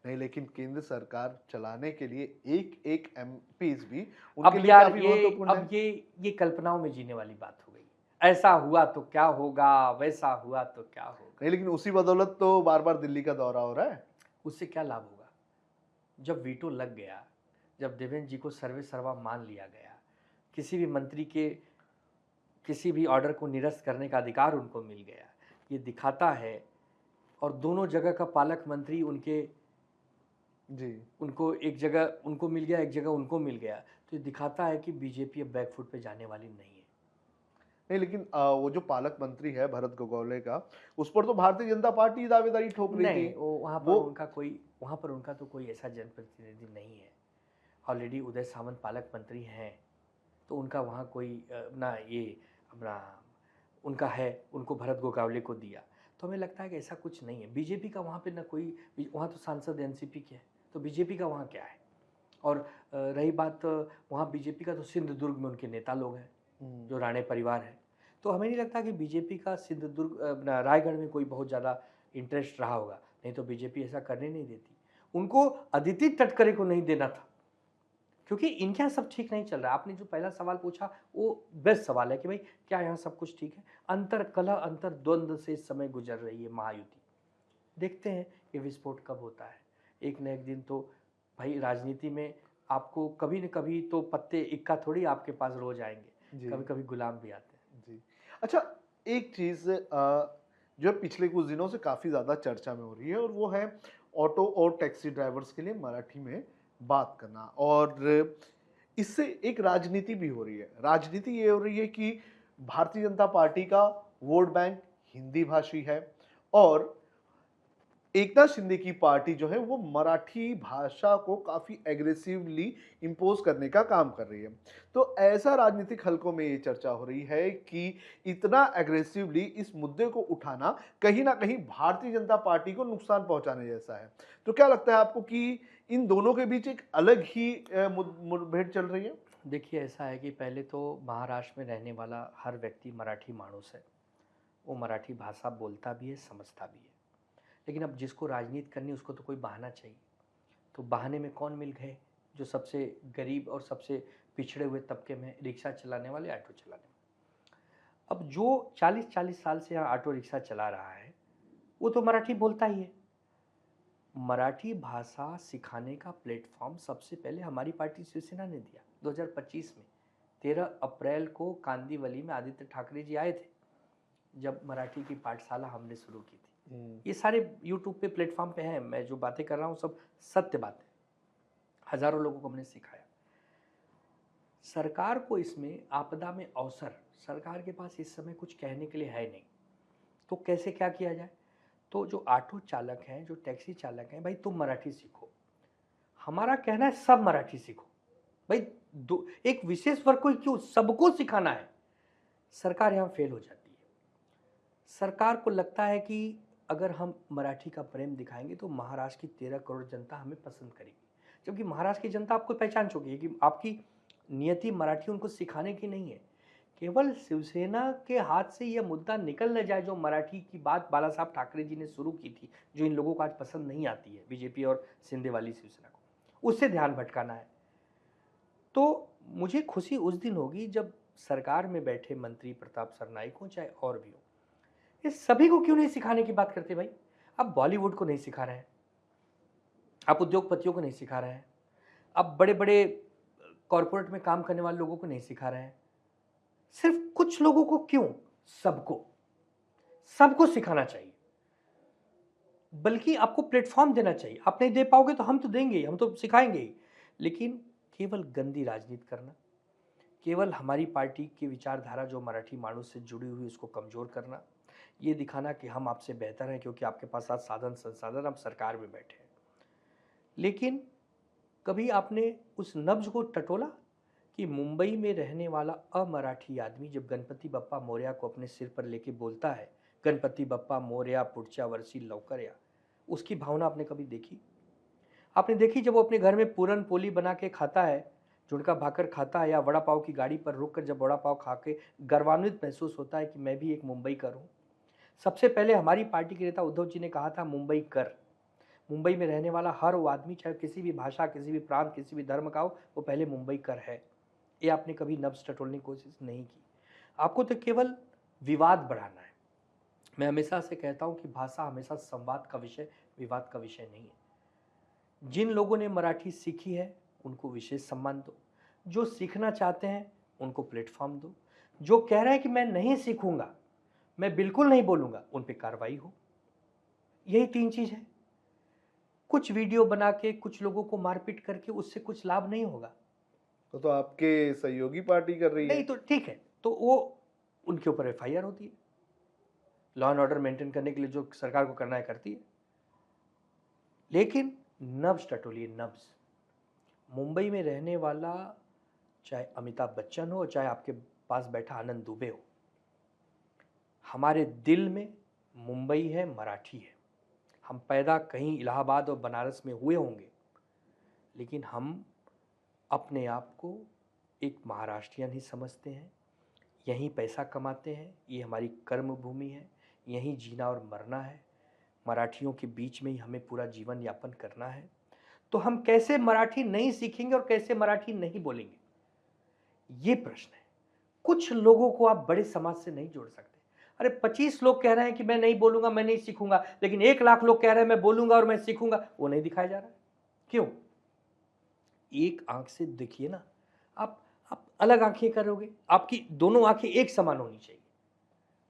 नहीं, लेकिन केंद्र सरकार चलाने के लिए एक एक एमपीज भी अब उनके लिए यार काफी ये महत्वपूर्ण है। अब ये कल्पनाओं में जीने वाली बात हो गई। ऐसा हुआ तो क्या होगा, वैसा हुआ तो क्या होगा। नहीं, लेकिन उसी बदौलत तो बार बार दिल्ली का दौरा हो रहा है। उससे क्या लाभ होगा? जब वीटो लग गया, जब देवेंद्र जी को सर्वे सर्वा मान लिया गया, किसी भी मंत्री के किसी भी ऑर्डर को निरस्त करने का अधिकार उनको मिल गया, ये दिखाता है। और दोनों जगह का पालक मंत्री जी। उनको एक जगह उनको मिल गया, एक जगह उनको मिल गया, तो ये दिखाता है कि बीजेपी अब बैकफुट पे जाने वाली नहीं है। नहीं, लेकिन वो जो पालक मंत्री है भरत गोगावले का, उस पर तो भारतीय जनता पार्टी दावेदारी ठोक रही थी। नहीं, वो वो वहाँ पर उनका तो कोई ऐसा जनप्रतिनिधि नहीं है। ऑलरेडी उदय सामंत पालक मंत्री हैं, तो उनका वहाँ कोई अपना ये अपना उनका है, उनको भरत गोगावले को दिया। तो हमें लगता है कि ऐसा कुछ नहीं है। बीजेपी का वहाँ पे ना कोई, वहाँ तो सांसद एनसीपी के हैं, तो बीजेपी का वहाँ क्या है? और रही बात वहाँ बीजेपी का, तो सिंधुदुर्ग में उनके नेता लोग हैं, जो राणे परिवार है। तो हमें नहीं लगता कि बीजेपी का सिंधुदुर्ग रायगढ़ में कोई बहुत ज़्यादा इंटरेस्ट रहा होगा, नहीं तो बीजेपी ऐसा करने नहीं देती। उनको अदिति तटकरे को नहीं देना था, क्योंकि इनके यहाँ सब ठीक नहीं चल रहा। आपने जो पहला सवाल पूछा वो बेस्ट सवाल है कि भाई क्या यहाँ सब कुछ ठीक है? अंतर कलह, अंतर द्वंद्व से इस समय गुजर रही है महायुति। देखते हैं ये विस्फोट कब होता है। एक न एक दिन तो भाई राजनीति में आपको कभी न कभी तो पत्ते इक्का थोड़ी आपके पास रोज आएंगे, कभी कभी गुलाम भी आते हैं। जी। अच्छा, एक चीज जो पिछले कुछ दिनों से काफी ज्यादा चर्चा में हो रही है और वो है ऑटो और टैक्सी ड्राइवर्स के लिए मराठी में बात करना। और इससे एक राजनीति भी हो रही है। राजनीति ये हो रही है कि भारतीय जनता पार्टी का वोट बैंक हिंदी भाषी है और एकनाथ शिंदे की पार्टी जो है वो मराठी भाषा को काफी एग्रेसिवली इंपोज करने का काम कर रही है। तो ऐसा राजनीतिक हलकों में ये चर्चा हो रही है कि इतना एग्रेसिवली इस मुद्दे को उठाना कहीं ना कहीं भारतीय जनता पार्टी को नुकसान पहुंचाने जैसा है। तो क्या लगता है आपको कि इन दोनों के बीच एक अलग ही मुठभेड़ चल रही है? देखिए, ऐसा है कि पहले तो महाराष्ट्र में रहने वाला हर व्यक्ति मराठी मानुस है। वो मराठी भाषा बोलता भी है, समझता भी है। लेकिन अब जिसको राजनीति करनी उसको तो कोई बहाना चाहिए। तो बहाने में कौन मिल गए? जो सबसे गरीब और सबसे पिछड़े हुए तबके में रिक्शा चलाने वाले, ऑटो चलाने वाले। अब जो 40-40 साल से यहाँ ऑटो रिक्शा चला रहा है, वो तो मराठी बोलता ही है। मराठी भाषा सिखाने का प्लेटफॉर्म सबसे पहले हमारी पार्टी शिवसेना ने दिया 2025 में। 13 अप्रैल को कांदिवली में आदित्य ठाकरे जी आए थे, जब मराठी की पाठशाला हमने शुरू की थी। ये सारे यूट्यूब पे प्लेटफॉर्म पे हैं। मैं जो बातें कर रहा हूँ सब सत्य बातें। हजारों लोगों को हमने सिखाया। सरकार को इसमें आपदा में अवसर, सरकार के पास इस समय कुछ कहने के लिए है नहीं। तो कैसे क्या किया जाए? तो जो ऑटो चालक हैं, जो टैक्सी चालक हैं, भाई तुम मराठी सीखो। हमारा कहना है सब मराठी सीखो। भाई एक विशेष वर्ग को क्यों, सबको सिखाना है। सरकार यहाँ फेल हो जाती है। सरकार को लगता है कि अगर हम मराठी का प्रेम दिखाएंगे तो महाराष्ट्र की 13 करोड़ जनता हमें पसंद करेगी, जबकि महाराष्ट्र की जनता आपको पहचान चुकी है कि आपकी नियति मराठी उनको सिखाने की नहीं है। केवल शिवसेना के हाथ से यह मुद्दा निकल न जाए, जो मराठी की बात बाला साहब ठाकरे जी ने शुरू की थी, जो इन लोगों को आज पसंद नहीं आती है, बीजेपी और शिंदे वाली शिवसेना को, उससे ध्यान भटकाना है। तो मुझे खुशी उस दिन होगी जब सरकार में बैठे मंत्री प्रताप सरनाईक हो चाहे और भी हो, ये सभी को क्यों नहीं सिखाने की बात करते भाई? आप बॉलीवुड को नहीं सिखा रहे हैं, आप उद्योगपतियों को नहीं सिखा रहे हैं, आप बड़े बड़े कॉरपोरेट में काम करने वाले लोगों को नहीं सिखा रहे हैं। सिर्फ कुछ लोगों को क्यों? सबको, सबको सिखाना चाहिए। बल्कि आपको प्लेटफॉर्म देना चाहिए। आप नहीं दे पाओगे तो हम तो देंगे, हम तो सिखाएंगे ही। लेकिन केवल गंदी राजनीति करना, केवल हमारी पार्टी की विचारधारा जो मराठी मानुस से जुड़ी हुई उसको कमजोर करना, ये दिखाना कि हम आपसे बेहतर हैं क्योंकि आपके पास आज साधन संसाधन, आप सरकार में बैठे हैं। लेकिन कभी आपने उस नब्ज को टटोला कि मुंबई में रहने वाला अमराठी आदमी जब गणपति बप्पा मोरया को अपने सिर पर लेके बोलता है, गणपति बप्पा मोरया पुढच्या वर्षी लवकर या, उसकी भावना आपने कभी देखी? आपने देखी जब वो अपने घर में पूरन पोली बना के खाता है, झुणका भाकर खाता है, या वड़ा पाव की गाड़ी पर रुक कर जब वड़ा पाव खा के गर्वान्वित महसूस होता है कि मैं भी एक मुंबई कर हूँ? सबसे पहले हमारी पार्टी के नेता उद्धव जी ने कहा था मुंबई कर। मुंबई में रहने वाला हर वो आदमी, चाहे किसी भी भाषा, किसी भी प्रांत, किसी भी धर्म का हो, वो पहले मुंबई कर है। ये आपने कभी नब्ज टटोलने की कोशिश नहीं की। आपको तो केवल विवाद बढ़ाना है। मैं हमेशा से कहता हूं कि भाषा हमेशा संवाद का विषय, विवाद का विषय नहीं है। जिन लोगों ने मराठी सीखी है उनको विशेष सम्मान दो, जो सीखना चाहते हैं उनको प्लेटफॉर्म दो, जो कह रहे हैं कि मैं नहीं सीखूंगा, मैं बिल्कुल नहीं बोलूंगा, उन पर कार्रवाई हो। यही 3 चीज है। कुछ वीडियो बना के कुछ लोगों को मारपीट करके उससे कुछ लाभ नहीं होगा। तो आपके सहयोगी पार्टी कर रही है। नहीं तो ठीक है, तो वो उनके ऊपर एफआईआर होती है। लॉ एंड ऑर्डर मेंटेन करने के लिए जो सरकार को करना है करती है। लेकिन नब्ज टटोलिए, नब्ज। मुंबई में रहने वाला चाहे अमिताभ बच्चन हो, चाहे आपके पास बैठा आनंद दुबे हो, हमारे दिल में मुंबई है, मराठी है। हम पैदा कहीं इलाहाबाद और बनारस में हुए होंगे, लेकिन हम अपने आप को एक महाराष्ट्रियन ही समझते हैं। यहीं पैसा कमाते हैं, ये हमारी कर्म भूमि है, यहीं जीना और मरना है। मराठियों के बीच में ही हमें पूरा जीवन यापन करना है। तो हम कैसे मराठी नहीं सीखेंगे और कैसे मराठी नहीं बोलेंगे, ये प्रश्न है। कुछ लोगों को आप बड़े समाज से नहीं जोड़ सकते। अरे 25 लोग कह रहे हैं कि मैं नहीं बोलूंगा, मैं नहीं सीखूंगा, लेकिन 1 लाख लोग कह रहे हैं मैं बोलूंगा और मैं सीखूंगा, वो नहीं दिखाया जा रहा है। क्यों? एक आंख से देखिए ना। आप अलग आंखें करोगे, आपकी दोनों आंखें एक समान होनी चाहिए।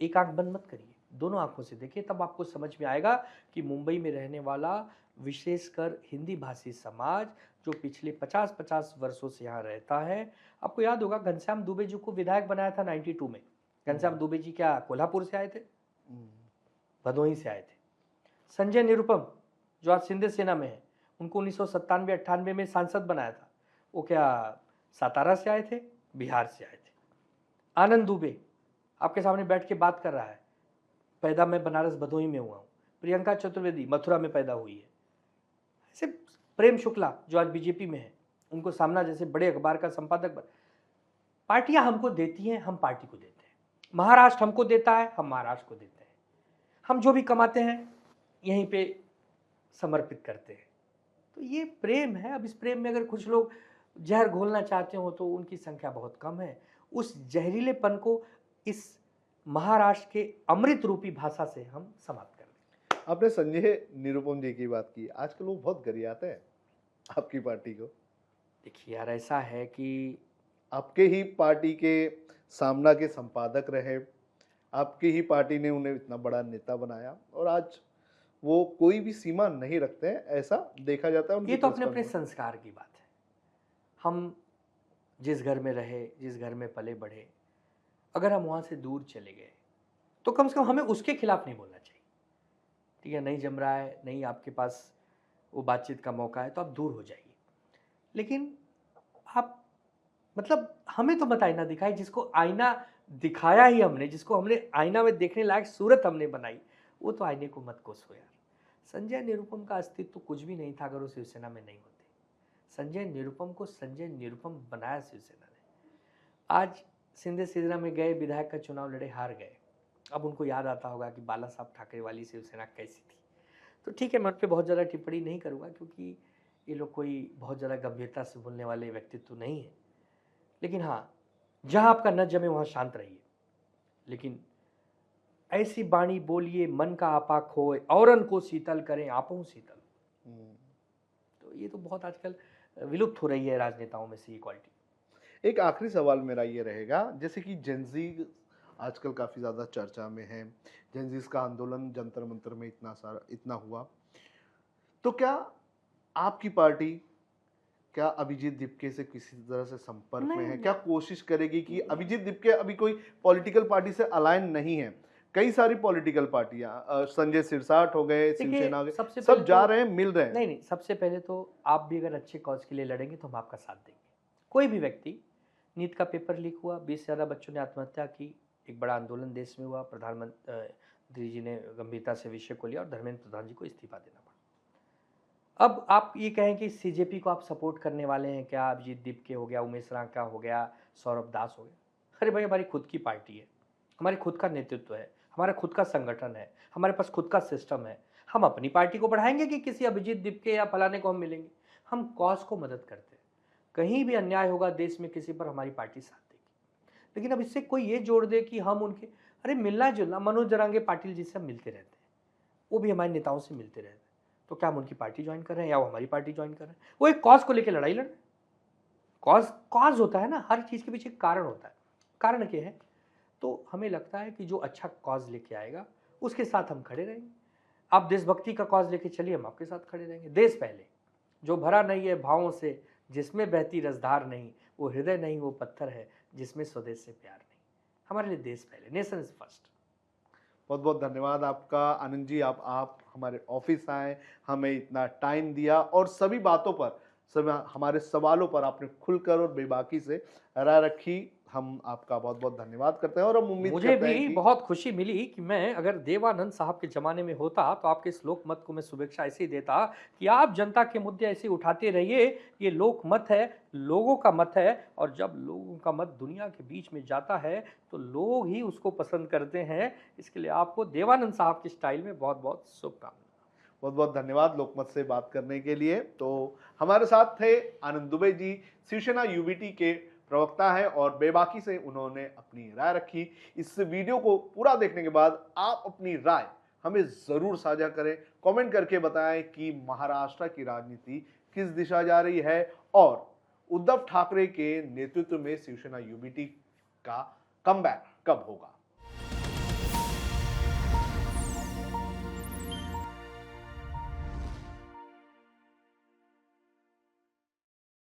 एक आंख बंद मत करिए, दोनों आंखों से देखिए, तब आपको समझ में आएगा कि मुंबई में रहने वाला विशेषकर हिंदी भाषी समाज जो पिछले 50-50 वर्षों से यहाँ रहता है। आपको याद होगा घनश्याम दुबे जी को विधायक बनाया था 92 में। घनश्याम दुबे जी क्या कोल्हापुर से आए थे? भदोही से आए थे। संजय निरुपम जो आज शिंदे सेना में है, उनको 1997-98 में सांसद बनाया था। वो क्या सातारा से आए थे, बिहार से आए थे। आनंद दुबे आपके सामने बैठ के बात कर रहा है, पैदा मैं बनारस भदोही में हुआ हूँ। प्रियंका चतुर्वेदी मथुरा में पैदा हुई है। ऐसे प्रेम शुक्ला जो आज बीजेपी में है, उनको सामना जैसे बड़े अखबार का संपादक बन। पार्टियां हमको देती हैं, हम पार्टी को देते हैं। महाराष्ट्र हमको देता है, हम महाराष्ट्र को देते हैं। हम जो भी कमाते हैं यहीं पे समर्पित करते हैं। तो ये प्रेम है। अब इस प्रेम में अगर कुछ लोग जहर घोलना चाहते हो तो उनकी संख्या बहुत कम है। उस जहरीलेपन को इस महाराष्ट्र के अमृत रूपी भाषा से हम समाप्त कर दें। आपने संजय निरुपम जी की बात की, आजकल वो बहुत गरियाते हैं आपकी पार्टी को। देखिए यार, ऐसा है कि आपके ही पार्टी के सामना के संपादक रहे, आपकी ही पार्टी ने उन्हें इतना बड़ा नेता बनाया और आज वो कोई भी सीमा नहीं रखते हैं, ऐसा देखा जाता है उनकी ये तो प्रेस अपने अपने कॉन्फ्रेंस। संस्कार की बात है। हम जिस घर में रहे, जिस घर में पले बढ़े, अगर हम वहाँ से दूर चले गए तो कम से कम हमें उसके खिलाफ नहीं बोलना चाहिए। ठीक है, नहीं जम रहा है, नहीं आपके पास वो बातचीत का मौका है तो आप दूर हो जाइए। लेकिन आप मतलब हमें तो मत आईना दिखाए। जिसको आईना दिखाया ही हमने, जिसको हमने आईना में देखने लायक सूरत हमने बनाई, वो तो आईने को मत कोसो यार। संजय निरुपम का अस्तित्व तो कुछ भी नहीं था अगर वो शिवसेना में नहीं होते। संजय निरुपम को संजय निरुपम बनाया शिवसेना ने। आज शिंदे सेना में गए, विधायक का चुनाव लड़े, हार गए। अब उनको याद आता होगा कि बाला साहब ठाकरे वाली शिवसेना कैसी थी। तो ठीक है, मैं उन पर बहुत ज़्यादा टिप्पणी नहीं करूँगा क्योंकि ये लोग कोई बहुत ज़्यादा गंभीरता से बोलने वाले व्यक्तित्व नहीं है। लेकिन हाँ, जहाँ आपका न जमे वहाँ शांत रहिए। लेकिन ऐसी बाणी बोलिए मन का आपा खोए, औरन को शीतल करें आपो शीतल। तो ये तो बहुत आजकल विलुप्त हो रही है राजनेताओं में से ये क्वालिटी। एक आखिरी सवाल मेरा ये रहेगा, जैसे कि जेनजी आजकल काफ़ी ज़्यादा चर्चा में है, जेनजीज का आंदोलन जंतर मंतर में इतना हुआ, तो क्या आपकी पार्टी क्या अभिजीत दीपके से किसी तरह से संपर्क में है? क्या कोशिश करेगी कि अभिजीत दीपके अभी कोई पॉलिटिकल पार्टी से अलाइन नहीं है, कई सारी पॉलिटिकल पार्टियां, संजय सिरसाट हो गए, शिवसेना हो गए, सब जा रहे हैं, मिल रहे हैं। नहीं, सबसे पहले तो आप भी अगर अच्छे कॉज के लिए लड़ेंगे तो हम आपका साथ देंगे। कोई भी व्यक्ति, नीट का पेपर लीक हुआ, 20 से ज़्यादा बच्चों ने आत्महत्या की, एक बड़ा आंदोलन देश में हुआ, प्रधानमंत्री जी ने गंभीरता से विषय को लिया और धर्मेंद्र प्रधान जी को इस्तीफा देना पड़ा। अब आप ये कहें कि सीजेपी को आप सपोर्ट करने वाले हैं क्या? अभिजीत दीपके हो गया, उमेश रांका हो गया, सौरभ दास हो गया। अरे भाई, हमारी खुद की पार्टी है, हमारी खुद का नेतृत्व है, हमारा खुद का संगठन है, हमारे पास खुद का सिस्टम है। हम अपनी पार्टी को बढ़ाएंगे कि किसी अभिजीत दीपके या फलाने को हम मिलेंगे? हम कॉज को मदद करते हैं। कहीं भी अन्याय होगा देश में किसी पर, हमारी पार्टी साथ देगी। लेकिन अब इससे कोई ये जोड़ दे कि हम उनके, अरे मिलना जुलना, मनोज जरांगे पाटिल जी से हम मिलते रहते हैं, वो भी हमारे नेताओं से मिलते रहते हैं, तो क्या हम उनकी पार्टी ज्वाइन कर रहे हैं या वो हमारी पार्टी ज्वाइन कर रहे हैं? वो एक कॉज को लेकर लड़ाई लड़ रहे हैं। कॉज होता है ना, हर चीज़ के पीछे कारण होता है। कारण क्या है? तो हमें लगता है कि जो अच्छा कॉज लेके आएगा उसके साथ हम खड़े रहेंगे। आप देशभक्ति का कॉज लेके चलिए, हम आपके साथ खड़े रहेंगे। देश पहले, जो भरा नहीं है भावों से, जिसमें बहती रसधार नहीं, वो हृदय नहीं, वो पत्थर है जिसमें स्वदेश से प्यार नहीं। हमारे लिए देश पहले, नेशन इज फर्स्ट। बहुत बहुत धन्यवाद आपका आनंद जी, आप हमारे ऑफिस आए, हमें इतना टाइम दिया और सभी बातों पर, सभी हमारे सवालों पर आपने खुलकर और बेबाकी से राय रखी। हम आपका बहुत बहुत धन्यवाद करते हैं और हम उम्मीद मुझे करते हैं भी कि बहुत खुशी मिली कि मैं अगर देवानंद साहब के ज़माने में होता तो आपके इस लोक मत को मैं शुभेच्छा ऐसे ही देता कि आप जनता के मुद्दे ऐसे उठाते रहिए। ये लोक मत है, लोगों का मत है, और जब लोगों का मत दुनिया के बीच में जाता है तो लोग ही उसको पसंद करते हैं। इसके लिए आपको देवानंद साहब के स्टाइल में बहुत बहुत शुभकामनाएं। बहुत बहुत धन्यवाद लोकमत से बात करने के लिए। तो हमारे साथ थे आनंद दुबे जी, शिवसेना यूबीटी के प्रवक्ता हैं और बेबाकी से उन्होंने अपनी राय रखी। इस वीडियो को पूरा देखने के बाद आप अपनी राय हमें ज़रूर साझा करें, कमेंट करके बताएं कि महाराष्ट्र की राजनीति किस दिशा जा रही है और उद्धव ठाकरे के नेतृत्व में शिवसेना यूबीटी का कमबैक कब होगा।